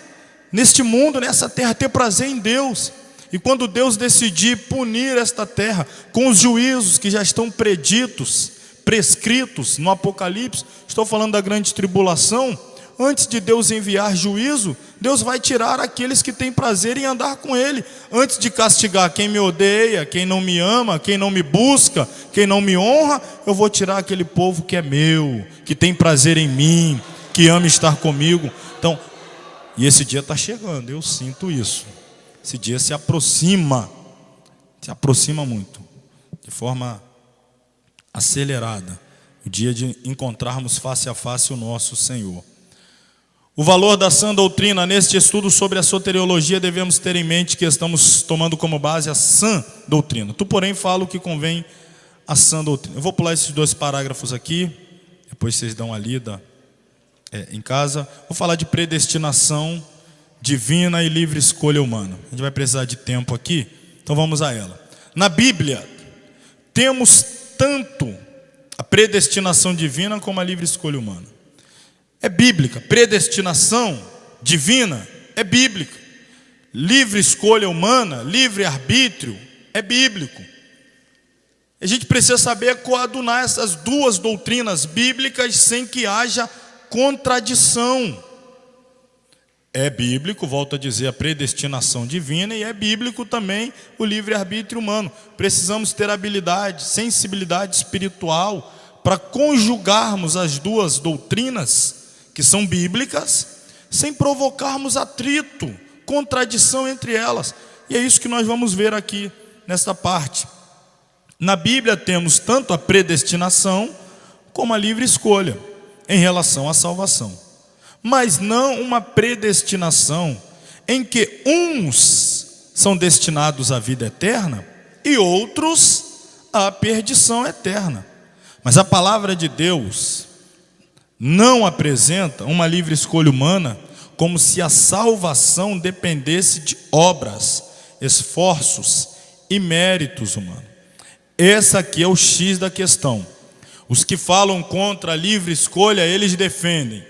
neste mundo, nessa terra, ter prazer em Deus. E quando Deus decidir punir esta terra com os juízos que já estão preditos, prescritos no Apocalipse, estou falando da grande tribulação, antes de Deus enviar juízo, Deus vai tirar aqueles que têm prazer em andar com Ele. Antes de castigar quem me odeia, quem não me ama, quem não me busca, quem não me honra, eu vou tirar aquele povo que é meu, que tem prazer em mim, que ama estar comigo. Então, e esse dia está chegando, eu sinto isso. Esse dia se aproxima muito, de forma acelerada, o dia de encontrarmos face a face o nosso Senhor. O valor da sã doutrina. Neste estudo sobre a soteriologia, devemos ter em mente que estamos tomando como base a sã doutrina. Tu, porém, fala o que convém a sã doutrina. Eu vou pular esses 2 parágrafos aqui, depois vocês dão uma lida em casa. Vou falar de predestinação divina e livre escolha humana. A gente vai precisar de tempo aqui, então vamos a ela. Na Bíblia, temos tanto a predestinação divina como a livre escolha humana. É bíblica. Predestinação divina é bíblica. Livre escolha humana, livre arbítrio, é bíblico. A gente precisa saber coadunar essas duas doutrinas bíblicas sem que haja contradição. É bíblico, volto a dizer, a predestinação divina, e é bíblico também o livre-arbítrio humano. Precisamos ter habilidade, sensibilidade espiritual para conjugarmos as duas doutrinas que são bíblicas, sem provocarmos atrito, contradição entre elas. E é isso que nós vamos ver aqui nesta parte. Na Bíblia temos tanto a predestinação como a livre escolha em relação à salvação, mas não uma predestinação em que uns são destinados à vida eterna e outros à perdição eterna. Mas a palavra de Deus não apresenta uma livre escolha humana como se a salvação dependesse de obras, esforços e méritos humanos. Esse aqui é o X da questão. Os que falam contra a livre escolha, eles defendem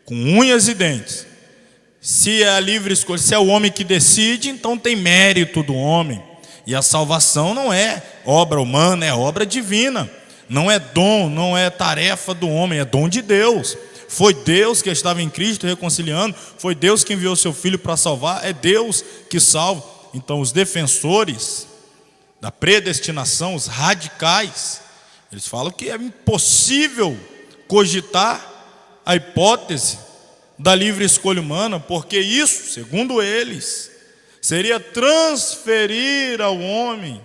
com unhas e dentes. Se é a livre escolha, se é o homem que decide, então tem mérito do homem. E a salvação não é obra humana, é obra divina. Não é dom, não é tarefa do homem, é dom de Deus. Foi Deus que estava em Cristo reconciliando, foi Deus que enviou seu Filho para salvar, é Deus que salva. Então os defensores da predestinação, os radicais, eles falam que é impossível cogitar a hipótese da livre escolha humana, porque isso, segundo eles, seria transferir ao homem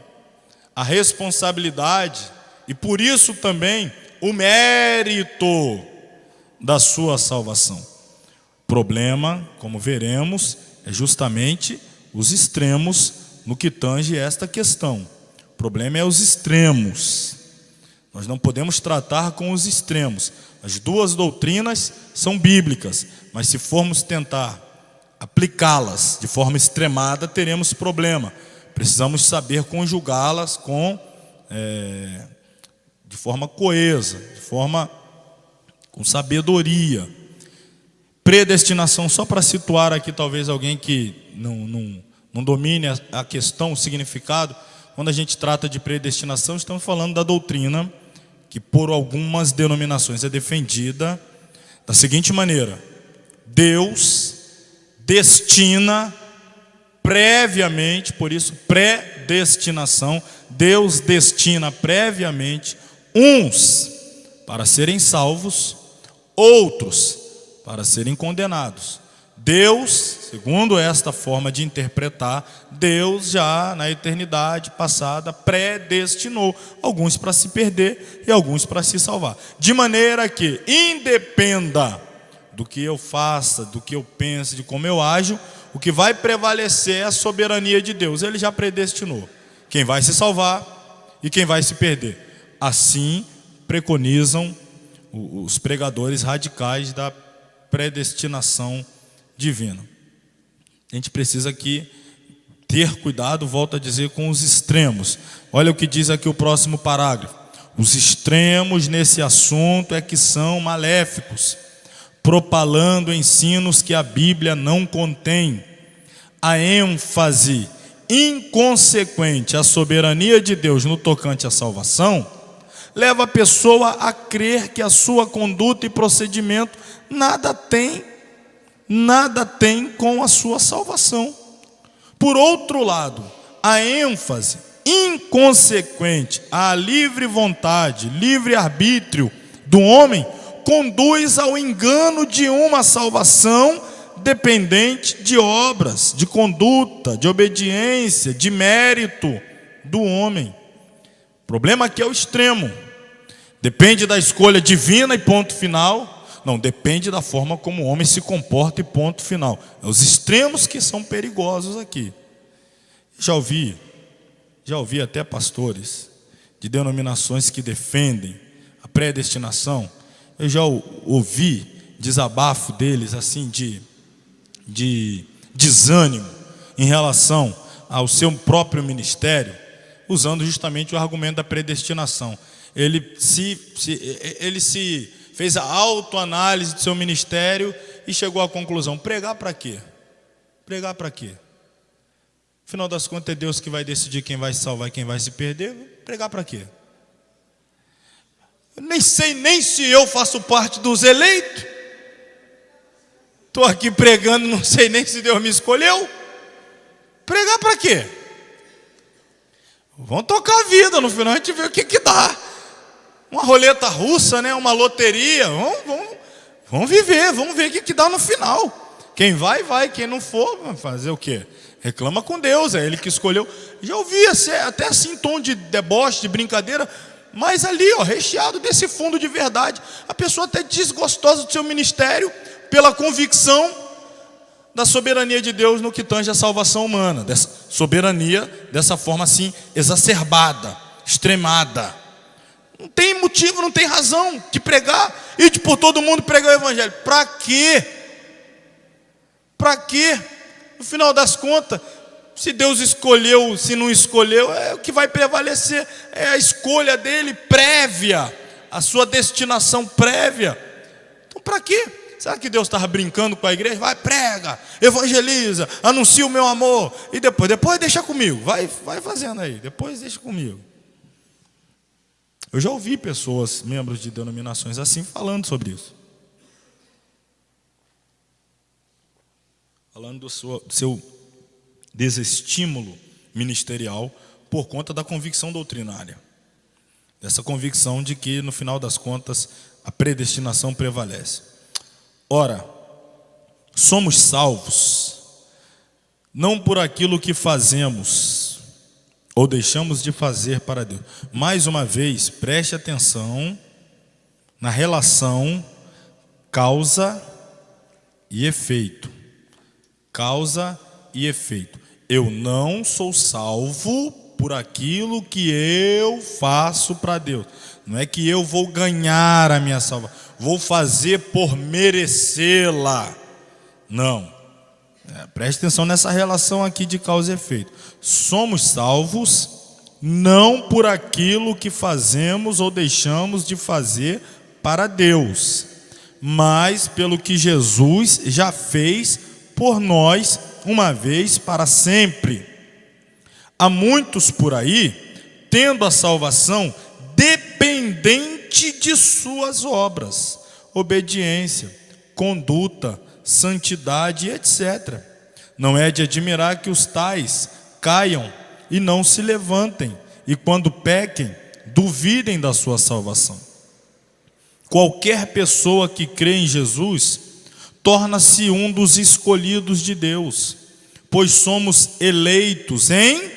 a responsabilidade e por isso também o mérito da sua salvação. O problema, como veremos, é justamente os extremos no que tange esta questão. O problema é os extremos. Nós não podemos tratar com os extremos. As duas doutrinas são bíblicas, mas se formos tentar aplicá-las de forma extremada, teremos problema. Precisamos saber conjugá-las de forma coesa, com sabedoria. Predestinação, só para situar aqui talvez alguém que não domine a questão, o significado. Quando a gente trata de predestinação, estamos falando da doutrina que por algumas denominações é defendida da seguinte maneira: Deus destina previamente, por isso predestinação, Deus destina previamente uns para serem salvos, outros para serem condenados. Deus, segundo esta forma de interpretar, Deus já na eternidade passada predestinou alguns para se perder e alguns para se salvar. De maneira que, independa do que eu faça, do que eu pense, de como eu ajo, o que vai prevalecer é a soberania de Deus. Ele já predestinou quem vai se salvar e quem vai se perder. Assim preconizam os pregadores radicais da predestinação divina. A gente precisa aqui ter cuidado, volto a dizer, com os extremos. Olha o que diz aqui o próximo parágrafo. Os extremos nesse assunto é que são maléficos, propalando ensinos que a Bíblia não contém. A ênfase inconsequente à soberania de Deus no tocante à salvação leva a pessoa a crer que a sua conduta e procedimento nada tem com a sua salvação. Por outro lado, a ênfase inconsequente à livre vontade, livre arbítrio do homem conduz ao engano de uma salvação dependente de obras, de conduta, de obediência, de mérito do homem. O problema aqui é o extremo. Depende da escolha divina e ponto final. Não, depende da forma como o homem se comporta e ponto final. É os extremos que são perigosos aqui. Já ouvi até pastores de denominações que defendem a predestinação. Eu já ouvi desabafo deles assim de desânimo em relação ao seu próprio ministério, usando justamente o argumento da predestinação. Ele se fez a autoanálise do seu ministério e chegou à conclusão: pregar para quê? Pregar para quê? Afinal das contas é Deus que vai decidir quem vai se salvar e quem vai se perder. Pregar para quê? Eu nem sei nem se eu faço parte dos eleitos. Estou aqui pregando, não sei nem se Deus me escolheu. Pregar para quê? Vamos tocar a vida, no final a gente vê o que dá. Uma roleta russa, né? Uma loteria. Vamos viver, vamos ver o que dá no final. Quem vai, vai. Quem não for, vai fazer o quê? Reclama com Deus, é Ele que escolheu. Já ouvi até assim, tom de deboche, de brincadeira, mas ali, recheado desse fundo de verdade. A pessoa até desgostosa do seu ministério pela convicção da soberania de Deus no que tange a salvação humana. Dessa soberania, dessa forma assim, exacerbada, extremada. Não tem motivo, não tem razão de pregar, e de por todo mundo pregar o evangelho. Para quê? Para quê? No final das contas, se Deus escolheu, se não escolheu, o que vai prevalecer é a escolha dele prévia, a sua destinação prévia. Então para quê? Será que Deus estava brincando com a igreja? Vai, prega, evangeliza, anuncia o meu amor, e depois deixa comigo, vai fazendo aí, depois deixa comigo. Eu já ouvi pessoas, membros de denominações assim, falando sobre isso. Falando do seu desestímulo ministerial por conta da convicção doutrinária. Dessa convicção de que, no final das contas, a predestinação prevalece. Ora, somos salvos, não por aquilo que fazemos ou deixamos de fazer para Deus. Mais uma vez, preste atenção na relação causa e efeito. Causa e efeito. Eu não sou salvo por aquilo que eu faço para Deus. Não é que eu vou ganhar a minha salvação, vou fazer por merecê-la. Não. Preste atenção nessa relação aqui de causa e efeito. Somos salvos não por aquilo que fazemos ou deixamos de fazer para Deus, mas pelo que Jesus já fez por nós uma vez para sempre. Há muitos por aí tendo a salvação dependente de suas obras, obediência, conduta, santidade, etc. Não é de admirar que os tais caiam e não se levantem, e quando pequem, duvidem da sua salvação. Qualquer pessoa que crê em Jesus torna-se um dos escolhidos de Deus, pois somos eleitos em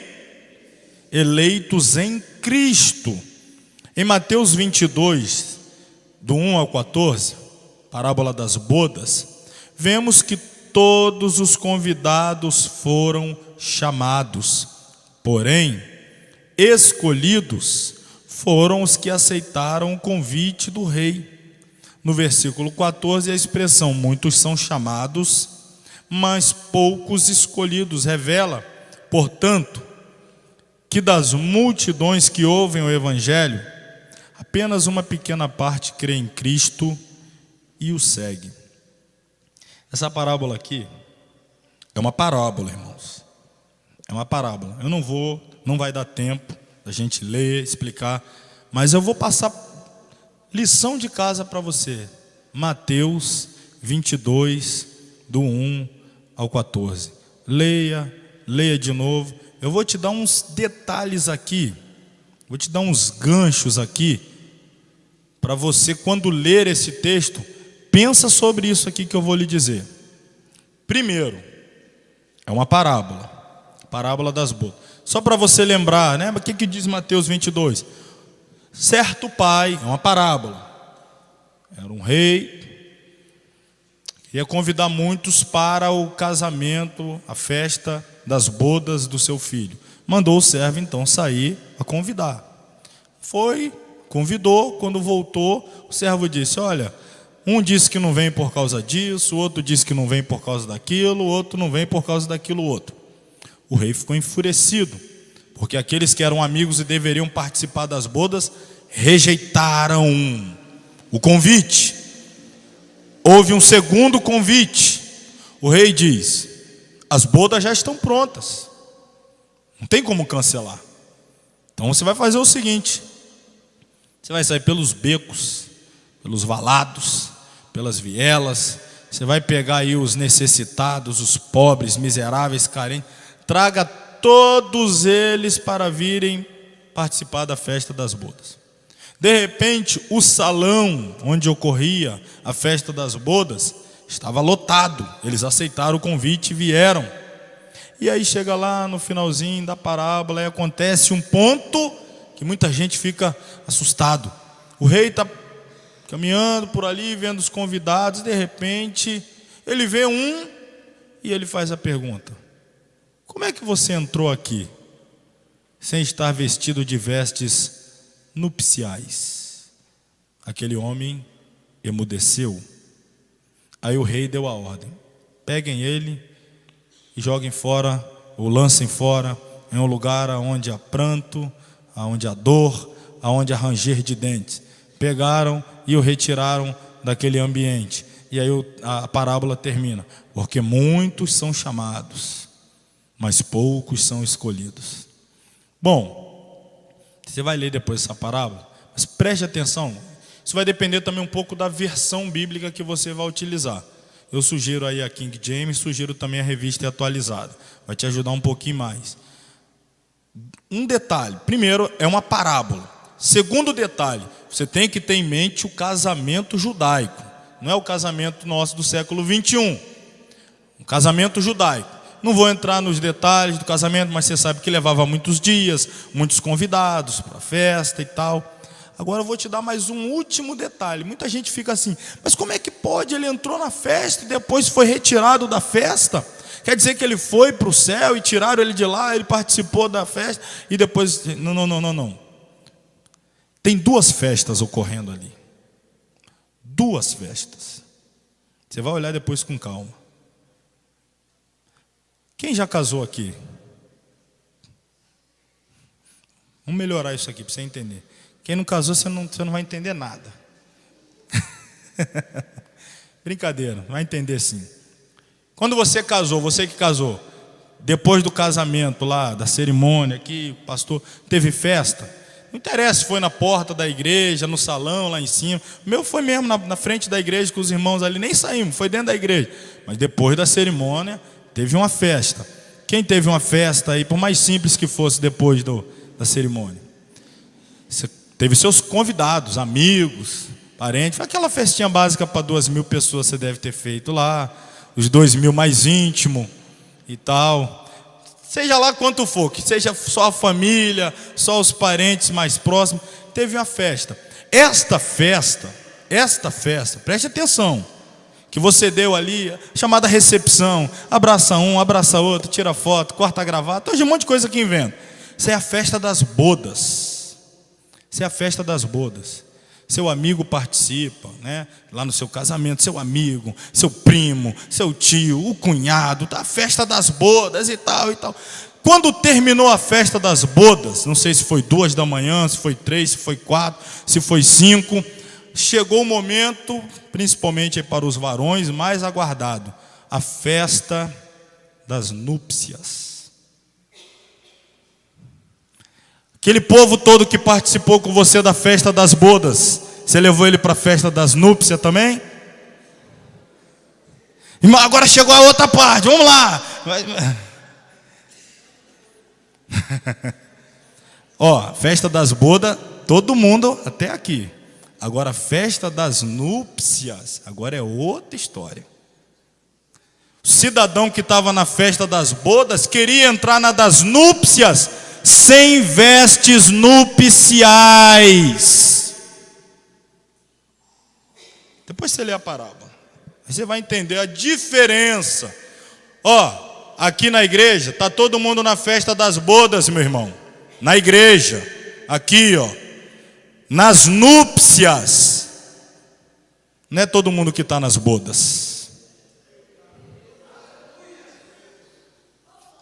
Cristo. Em Mateus 22, do 1 ao 14, parábola das bodas, vemos que todos os convidados foram chamados, porém, escolhidos foram os que aceitaram o convite do rei. No versículo 14, a expressão muitos são chamados, mas poucos escolhidos, revela, portanto, que das multidões que ouvem o evangelho, apenas uma pequena parte crê em Cristo e o segue. Essa parábola aqui é uma parábola, irmãos. É uma parábola. Não vai dar tempo da gente ler, explicar, mas eu vou passar lição de casa para você. Mateus 22, do 1 ao 14. Leia de novo. Eu vou te dar uns detalhes aqui, vou te dar uns ganchos aqui, para você, quando ler esse texto, pensa sobre isso aqui que eu vou lhe dizer. Primeiro, é uma parábola das bodas. Só para você lembrar, né? O que diz Mateus 22? Certo pai, é uma parábola, era um rei, ia convidar muitos para o casamento, a festa das bodas do seu filho. Mandou o servo então sair a convidar. Foi, convidou, quando voltou, o servo disse: olha, um disse que não vem por causa disso, o outro disse que não vem por causa daquilo, o outro não vem por causa daquilo outro. O rei ficou enfurecido, porque aqueles que eram amigos e deveriam participar das bodas rejeitaram o convite. Houve um segundo convite. O rei diz: as bodas já estão prontas, não tem como cancelar. Então você vai fazer o seguinte: você vai sair pelos becos, pelos valados, pelas vielas, você vai pegar aí os necessitados, os pobres, miseráveis, carentes, traga todos eles para virem participar da festa das bodas. De repente, o salão onde ocorria a festa das bodas estava lotado. Eles aceitaram o convite e vieram. E aí chega lá no finalzinho da parábola e acontece um ponto que muita gente fica assustado. O rei está caminhando por ali, vendo os convidados, de repente ele vê um e ele faz a pergunta: como é que você entrou aqui sem estar vestido de vestes nupciais. Aquele homem emudeceu. Aí o rei deu a ordem: peguem ele e joguem fora, ou lancem fora, em um lugar onde há pranto, onde há dor, onde há ranger de dentes. Pegaram e o retiraram daquele ambiente. E aí a parábola termina: porque muitos são chamados, mas poucos são escolhidos. Bom, você vai ler depois essa parábola, mas preste atenção. Isso vai depender também um pouco da versão bíblica que você vai utilizar. Eu sugiro aí a King James, sugiro também a Revista Atualizada. Vai te ajudar um pouquinho mais. Um detalhe: primeiro, é uma parábola. Segundo detalhe, você tem que ter em mente o casamento judaico. Não é o casamento nosso do século 21. Um casamento judaico. Não vou entrar nos detalhes do casamento, mas você sabe que levava muitos dias, muitos convidados para a festa e tal. Agora eu vou te dar mais um último detalhe. Muita gente fica assim: mas como é que pode? Ele entrou na festa e depois foi retirado da festa? Quer dizer que ele foi para o céu e tiraram ele de lá, ele participou da festa e depois... Não. Tem duas festas ocorrendo ali. Duas festas. Você vai olhar depois com calma. Quem já casou aqui? Vamos melhorar isso aqui para você entender. Quem não casou, você não vai entender nada. Brincadeira, vai entender sim. Quando você casou, você que casou, depois do casamento lá, da cerimônia aqui, o pastor teve festa. Não interessa se foi na porta da igreja, no salão lá em cima. O meu foi mesmo na frente da igreja com os irmãos ali, nem saímos, foi dentro da igreja. Mas depois da cerimônia, teve uma festa. Quem teve uma festa aí, por mais simples que fosse depois da cerimônia? Você teve seus convidados, amigos, parentes. Aquela festinha básica para 2.000 pessoas você deve ter feito lá. Os 2.000 mais íntimo e tal. Seja lá quanto for, que seja só a família, só os parentes mais próximos. Teve uma festa. Esta festa, preste atenção, que você deu ali, chamada recepção. Abraça um, abraça outro, tira foto, corta a gravata. Hoje um monte de coisa que inventa. Isso é a festa das bodas. Isso é a festa das bodas. Seu amigo participa, né? Lá no seu casamento, seu amigo, seu primo, seu tio, o cunhado, tá? A festa das bodas e tal e tal. Quando terminou a festa das bodas, não sei se foi 2 da manhã, se foi 3, se foi 4, se foi 5, chegou o momento, principalmente para os varões, mais aguardado: a festa das núpcias. Aquele povo todo que participou com você da festa das bodas, você levou ele para a festa das núpcias também? Irmão, agora chegou a outra parte, vamos lá. Ó, festa das bodas, todo mundo até aqui. Agora a festa das núpcias, agora é outra história. O cidadão que estava na festa das bodas queria entrar na das núpcias sem vestes nupciais. Depois você lê a parábola, você vai entender a diferença. Ó, aqui na igreja está todo mundo na festa das bodas, meu irmão. Na igreja, aqui ó, nas núpcias, não é todo mundo que está nas bodas.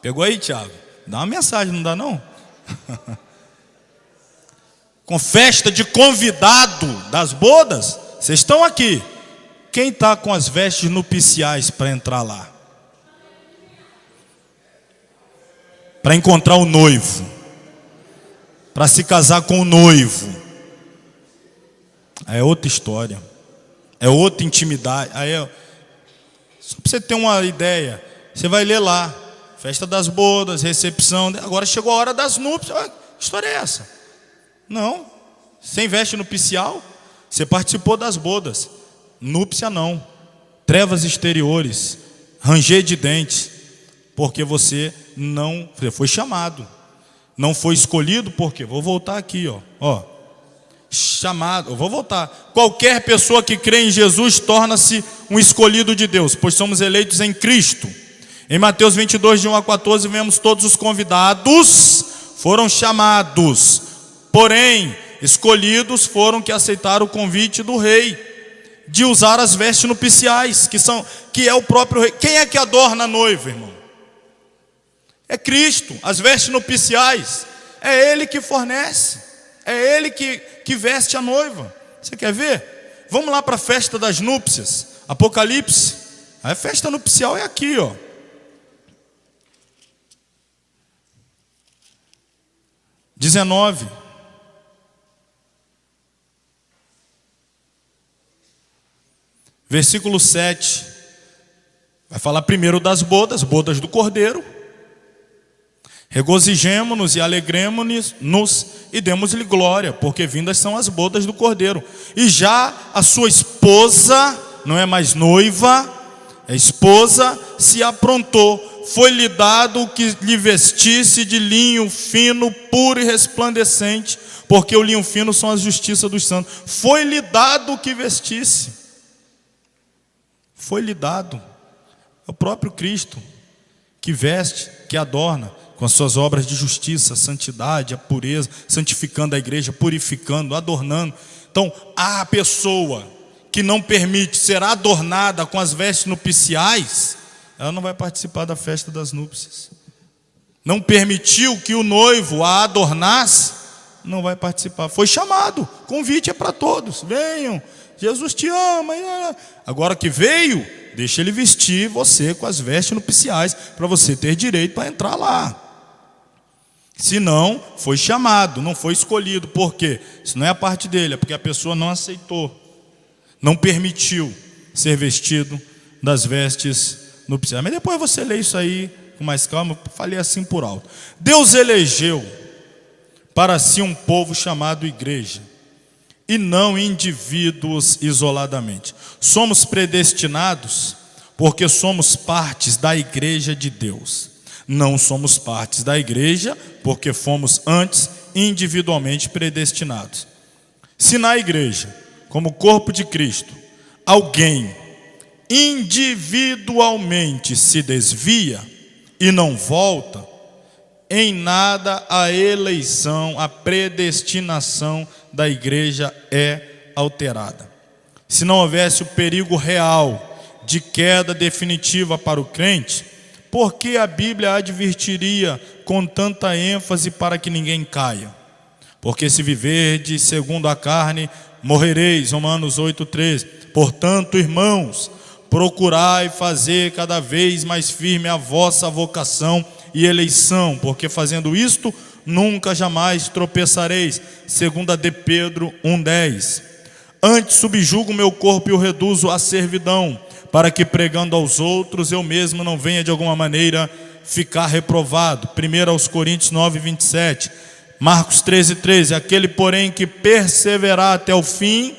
Pegou aí, Tiago? Dá uma mensagem, não dá não? Com festa de convidado das bodas, vocês estão aqui. Quem está com as vestes nupciais para entrar lá? Para encontrar o noivo, para se casar com o noivo. Aí é outra história, é outra intimidade. Aí só para você ter uma ideia, você vai ler lá: festa das bodas, recepção. Agora chegou a hora das núpcias. Que história é essa? Não, sem veste nupcial. Você participou das bodas. Núpcia não. Trevas exteriores, ranger de dentes, porque você foi chamado. Não foi escolhido, porque vou voltar aqui, ó. Chamado, eu vou voltar. Qualquer pessoa que crê em Jesus torna-se um escolhido de Deus, pois somos eleitos em Cristo. Em Mateus 22, de 1 a 14, vemos todos os convidados foram chamados, porém escolhidos foram que aceitaram o convite do rei de usar as vestes nupciais, que é o próprio rei. Quem é que adorna a noiva, irmão? É Cristo. As vestes nupciais é Ele que fornece, é Ele que veste a noiva. Você quer ver? Vamos lá para a festa das núpcias, Apocalipse. A festa nupcial é aqui, ó. XIX. Versículo 7. Vai falar primeiro das bodas do Cordeiro. Regozijemo-nos e alegremo-nos e demos-lhe glória, porque vindas são as bodas do Cordeiro. E já a sua esposa, não é mais noiva, é esposa, se aprontou. Foi-lhe dado o que lhe vestisse de linho fino, puro e resplandecente, porque o linho fino são a justiça dos santos. Foi-lhe dado o que vestisse. Foi-lhe dado. É o próprio Cristo que veste, que adorna com as suas obras de justiça, a santidade, a pureza, santificando a igreja, purificando, adornando. Então, a pessoa que não permite ser adornada com as vestes nupciais, ela não vai participar da festa das núpcias. Não permitiu que o noivo a adornasse, não vai participar. Foi chamado, convite é para todos, venham, Jesus te ama. Agora que veio, deixa ele vestir você com as vestes nupciais, para você ter direito para entrar lá. Se não, foi chamado, não foi escolhido. Por quê? Isso não é a parte dele, é porque a pessoa não aceitou, não permitiu ser vestido das vestes nupciais. Mas depois você lê isso aí com mais calma. Eu falei assim por alto. Deus elegeu para si um povo chamado igreja, e não indivíduos isoladamente. Somos predestinados porque somos partes da igreja de Deus. Não somos partes da igreja porque fomos antes individualmente predestinados. Se na igreja, como corpo de Cristo, alguém individualmente se desvia e não volta, em nada a eleição, a predestinação da igreja é alterada. Se não houvesse o perigo real de queda definitiva para o crente, por que a Bíblia advertiria com tanta ênfase para que ninguém caia? Porque se viverdes segundo a carne, morrereis. Romanos 8,13. Portanto, irmãos, procurai fazer cada vez mais firme a vossa vocação e eleição, porque fazendo isto, nunca jamais tropeçareis. Segunda de Pedro 1,10. Antes subjugo o meu corpo e o reduzo à servidão, para que pregando aos outros, eu mesmo não venha de alguma maneira ficar reprovado. 1 aos Coríntios 9,27. Marcos 13,13. Aquele, porém, que perseverar até o fim,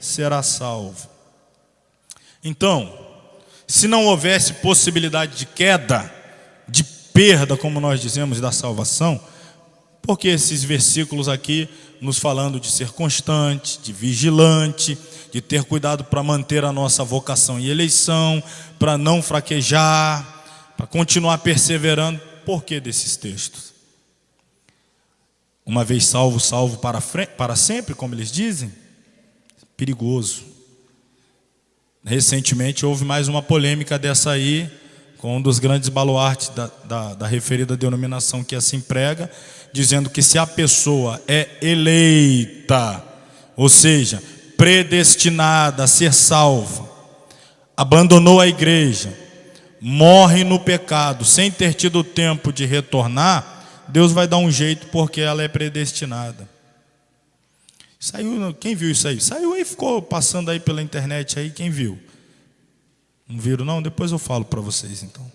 será salvo. Então, se não houvesse possibilidade de queda, de perda, como nós dizemos, da salvação, porque esses versículos aqui nos falando de ser constante, de vigilante, de ter cuidado para manter a nossa vocação e eleição, para não fraquejar, para continuar perseverando. Por que desses textos? Uma vez salvo, salvo para sempre, como eles dizem? Perigoso. Recentemente houve mais uma polêmica dessa aí, com um dos grandes baluartes da referida denominação que assim prega, dizendo que se a pessoa é eleita, ou seja, predestinada a ser salva, abandonou a igreja, morre no pecado, sem ter tido tempo de retornar, Deus vai dar um jeito porque ela é predestinada. Saiu, quem viu isso aí? Saiu aí, ficou passando aí pela internet aí, quem viu? Não viram não? Depois eu falo para vocês então.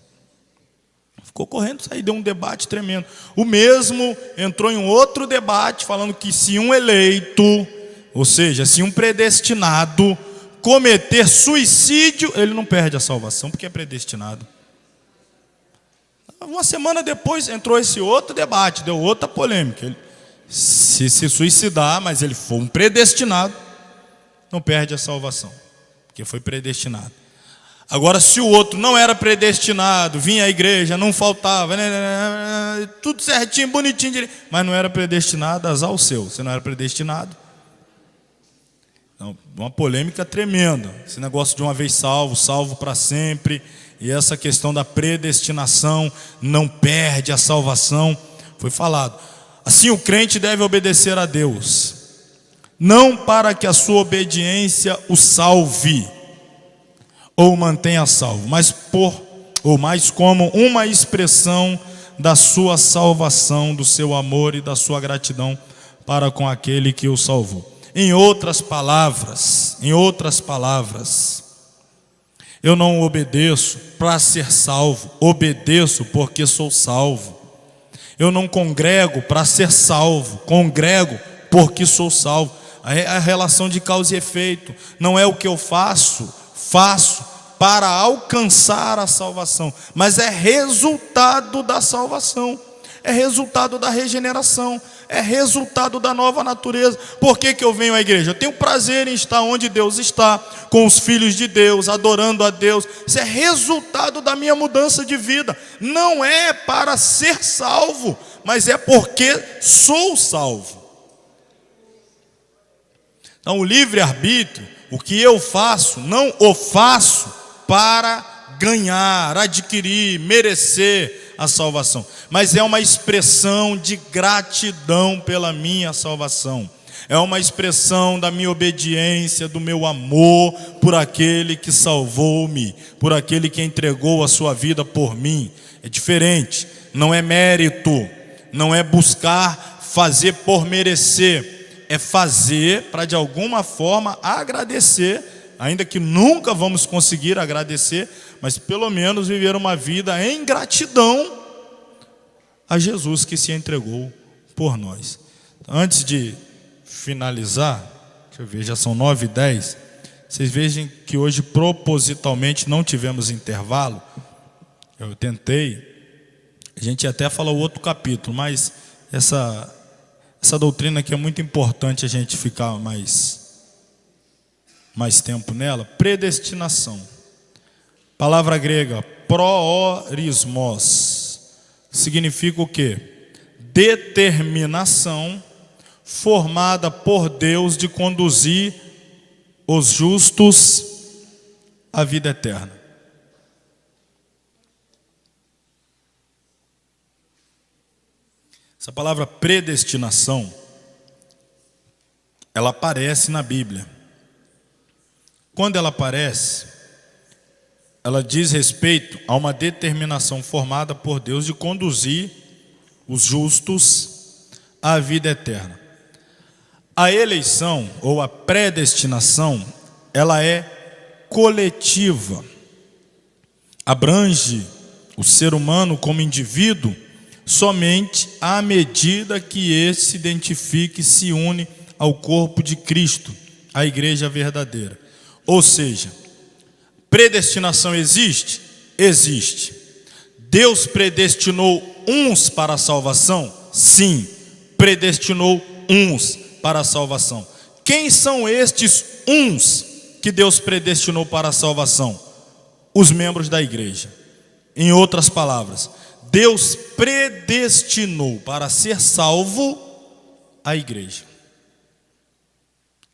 Ficou correndo, isso aí deu um debate tremendo. O mesmo entrou em um outro debate, falando que se um eleito, ou seja, se um predestinado cometer suicídio, ele não perde a salvação, porque é predestinado. Uma semana depois entrou esse outro debate, deu outra polêmica. Ele, se suicidar, mas ele for um predestinado, não perde a salvação, porque foi predestinado. Agora, se o outro não era predestinado, vinha à igreja, não faltava, tudo certinho, bonitinho, mas não era predestinado, azar o seu. Você não era predestinado. Então, uma polêmica tremenda. Esse negócio de uma vez salvo, salvo para sempre. E essa questão da predestinação, não perde a salvação, foi falado. Assim, o crente deve obedecer a Deus, não para que a sua obediência o salve ou o mantenha salvo, mas como uma expressão da sua salvação, do seu amor e da sua gratidão para com aquele que o salvou. Em outras palavras, eu não obedeço para ser salvo, obedeço porque sou salvo. Eu não congrego para ser salvo, congrego porque sou salvo. A relação de causa e efeito não é o que eu faço para alcançar a salvação, mas é resultado da salvação, é resultado da regeneração, é resultado da nova natureza. Por que eu venho à igreja? Eu tenho prazer em estar onde Deus está, com os filhos de Deus, adorando a Deus. Isso é resultado da minha mudança de vida. Não é para ser salvo, mas é porque sou salvo. Então, o livre-arbítrio, o que eu faço, não o faço para ganhar, adquirir, merecer a salvação, mas é uma expressão de gratidão pela minha salvação. É uma expressão da minha obediência, do meu amor por aquele que salvou-me, por aquele que entregou a sua vida por mim. É diferente, não é mérito, não é buscar fazer por merecer, é fazer para de alguma forma agradecer, ainda que nunca vamos conseguir agradecer, mas pelo menos viver uma vida em gratidão a Jesus que se entregou por nós. Antes de finalizar, deixa eu ver, já são 9h10. Vocês vejam que hoje propositalmente não tivemos intervalo. Eu tentei, a gente até falou outro capítulo, mas essa doutrina aqui é muito importante a gente ficar mais tempo nela. Predestinação, palavra grega proorismos, significa o quê? Determinação formada por Deus de conduzir os justos à vida eterna. Essa palavra predestinação, ela aparece na Bíblia. Quando ela aparece, ela diz respeito a uma determinação formada por Deus de conduzir os justos à vida eterna. A eleição ou a predestinação, ela é coletiva, abrange o ser humano como indivíduo somente à medida que esse se identifique e se une ao corpo de Cristo, a igreja verdadeira. Ou seja, predestinação existe? Existe. Deus predestinou uns para a salvação? Sim, predestinou uns para a salvação. Quem são estes uns que Deus predestinou para a salvação? Os membros da igreja. Em outras palavras, Deus predestinou para ser salvo a igreja.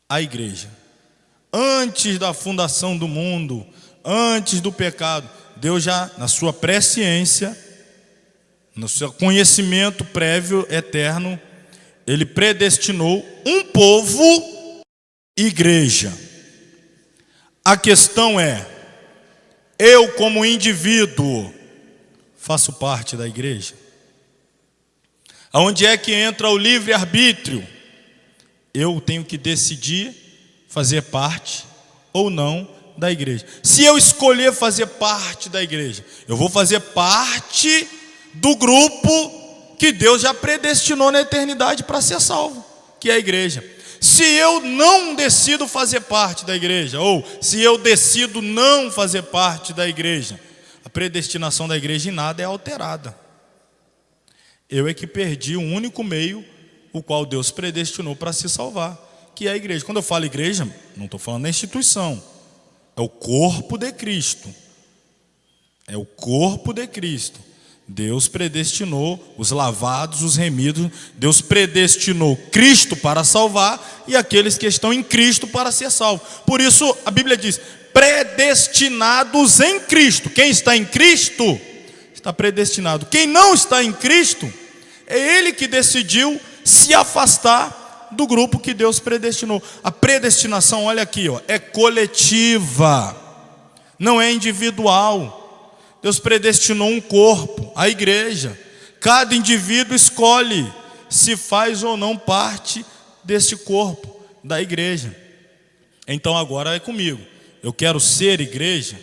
A igreja. Antes da fundação do mundo, antes do pecado, Deus já, na sua presciência, no seu conhecimento prévio, eterno, Ele predestinou um povo, igreja. A questão é, eu como indivíduo, faço parte da igreja? Aonde é que entra o livre-arbítrio? Eu tenho que decidir fazer parte ou não da igreja. Se eu escolher fazer parte da igreja, eu vou fazer parte do grupo que Deus já predestinou na eternidade para ser salvo, que é a igreja. Se eu não decido fazer parte da igreja, ou se eu decido não fazer parte da igreja, a predestinação da igreja em nada é alterada. Eu é que perdi o único meio o qual Deus predestinou para se salvar, que é a igreja. Quando eu falo igreja, não estou falando da instituição, é o corpo de Cristo, É o corpo de Cristo. Deus predestinou os lavados, os remidos. Deus predestinou Cristo para salvar e aqueles que estão em Cristo para ser salvos. Por isso a Bíblia diz: predestinados em Cristo. Quem está em Cristo está predestinado. Quem não está em Cristo, é ele que decidiu se afastar do grupo que Deus predestinou. A predestinação, olha aqui, é coletiva, não é individual. Deus predestinou um corpo, a igreja. Cada indivíduo escolhe se faz ou não parte deste corpo da igreja. Então agora é comigo. Eu quero ser igreja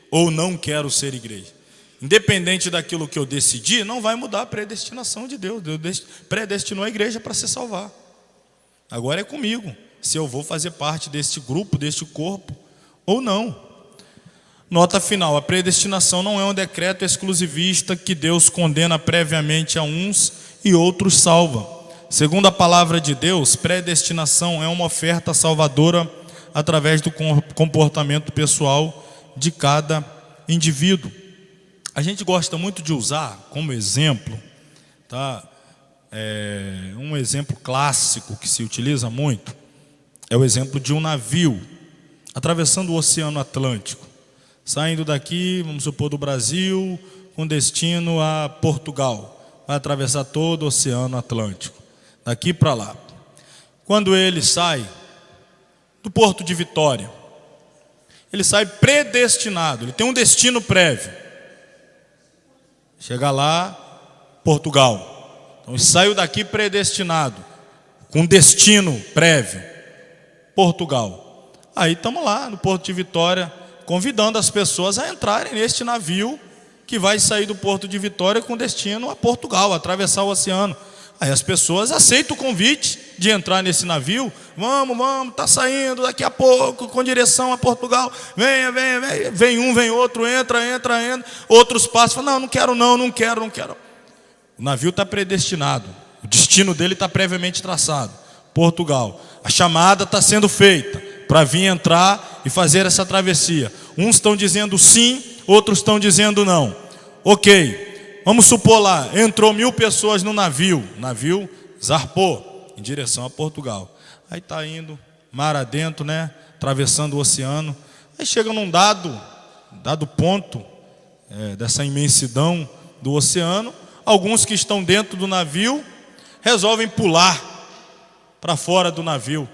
ou não quero ser igreja? Independente daquilo que eu decidi, não vai mudar a predestinação de Deus. Deus predestinou a igreja para se salvar. Agora é comigo, se eu vou fazer parte deste grupo, deste corpo ou não. Nota final: a predestinação não é um decreto exclusivista que Deus condena previamente a uns e outros salva. Segundo a palavra de Deus, predestinação é uma oferta salvadora através do comportamento pessoal de cada indivíduo. A gente gosta muito de usar como exemplo, tá? Um exemplo clássico que se utiliza muito é o exemplo de um navio atravessando o Oceano Atlântico, saindo daqui, vamos supor, do Brasil, com destino a Portugal. Vai atravessar todo o Oceano Atlântico, daqui para lá. Quando ele sai do Porto de Vitória, ele sai predestinado, ele tem um destino prévio. Chega lá, Portugal. Então ele saiu daqui predestinado, com destino prévio, Portugal. Aí estamos lá no Porto de Vitória, convidando as pessoas a entrarem neste navio que vai sair do Porto de Vitória com destino a Portugal, atravessar o oceano. Aí as pessoas aceitam o convite de entrar nesse navio. Vamos, está saindo daqui a pouco com direção a Portugal. Venha. Vem um, vem outro, entra. Outros passam, falam, não quero. O navio está predestinado, o destino dele está previamente traçado, Portugal. A chamada está sendo feita para vir entrar e fazer essa travessia. Uns estão dizendo sim, outros estão dizendo não. Ok, vamos supor lá, entrou 1000 pessoas no navio. O navio zarpou em direção a Portugal. Aí está indo mar adentro, né? Atravessando o oceano. Aí chega num dado ponto dessa imensidão do oceano. Alguns que estão dentro do navio resolvem pular para fora do navio.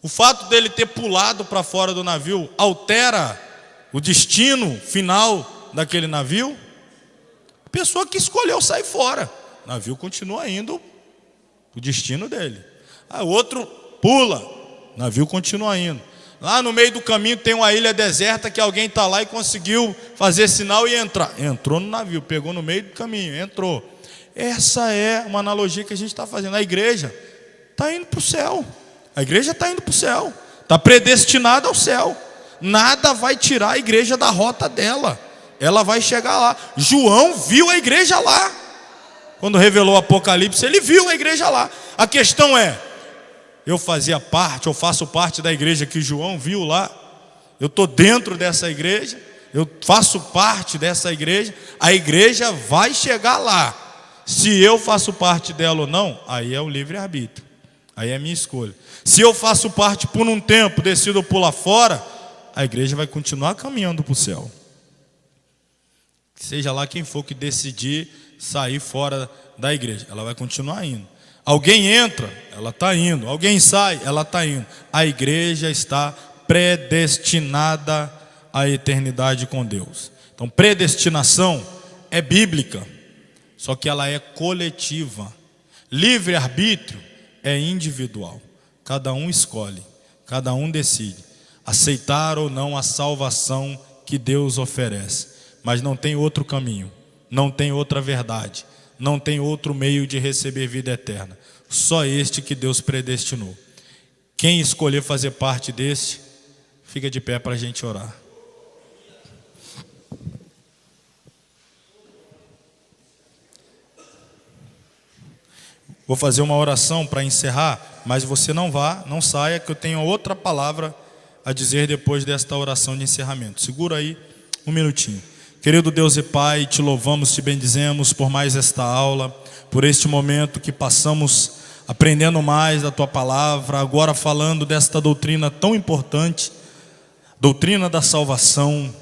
O fato dele ter pulado para fora do navio altera o destino final daquele navio? A pessoa que escolheu sair fora, o navio continua indo o destino dele. O outro pula, o navio continua indo. Lá no meio do caminho tem uma ilha deserta que alguém está lá e conseguiu fazer sinal e entrar. Entrou no navio, pegou no meio do caminho, entrou. Essa é uma analogia que a gente está fazendo. A igreja está indo para o céu. A igreja está indo para o céu. Está predestinada ao céu. Nada vai tirar a igreja da rota dela. Ela vai chegar lá. João viu a igreja lá. Quando revelou o Apocalipse, ele viu a igreja lá. A questão é: eu faço parte da igreja que João viu lá? Eu estou dentro dessa igreja? Eu faço parte dessa igreja? A igreja vai chegar lá. Se eu faço parte dela ou não, aí é o livre-arbítrio. Aí é a minha escolha. Se eu faço parte por um tempo, decido pular fora, a igreja vai continuar caminhando para o céu. Seja lá quem for que decidir sair fora da igreja, ela vai continuar indo. Alguém entra, ela está indo. Alguém sai, ela está indo. A igreja está predestinada à eternidade com Deus. Então, predestinação é bíblica, só que ela é coletiva. Livre-arbítrio é individual. Cada um escolhe, cada um decide aceitar ou não a salvação que Deus oferece. Mas não tem outro caminho, não tem outra verdade, não tem outro meio de receber vida eterna. Só este que Deus predestinou. Quem escolher fazer parte deste, fica de pé para a gente orar. Vou fazer uma oração para encerrar, mas você não saia, que eu tenho outra palavra a dizer depois desta oração de encerramento. Segura aí um minutinho. Querido Deus e Pai, te louvamos, te bendizemos por mais esta aula, por este momento que passamos aprendendo mais da Tua Palavra, agora falando desta doutrina tão importante, doutrina da salvação,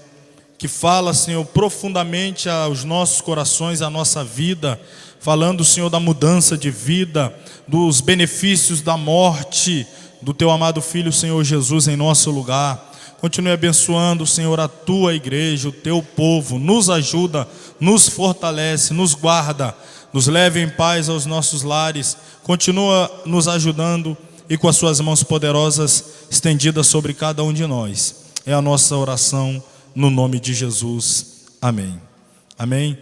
que fala, Senhor, profundamente aos nossos corações, à nossa vida, falando, Senhor, da mudança de vida, dos benefícios da morte do Teu amado Filho, Senhor Jesus, em nosso lugar. Continue abençoando, Senhor, a Tua igreja, o Teu povo, nos ajuda, nos fortalece, nos guarda, nos leve em paz aos nossos lares, continua nos ajudando e com as Suas mãos poderosas estendidas sobre cada um de nós. É a nossa oração no nome de Jesus. Amém. Amém.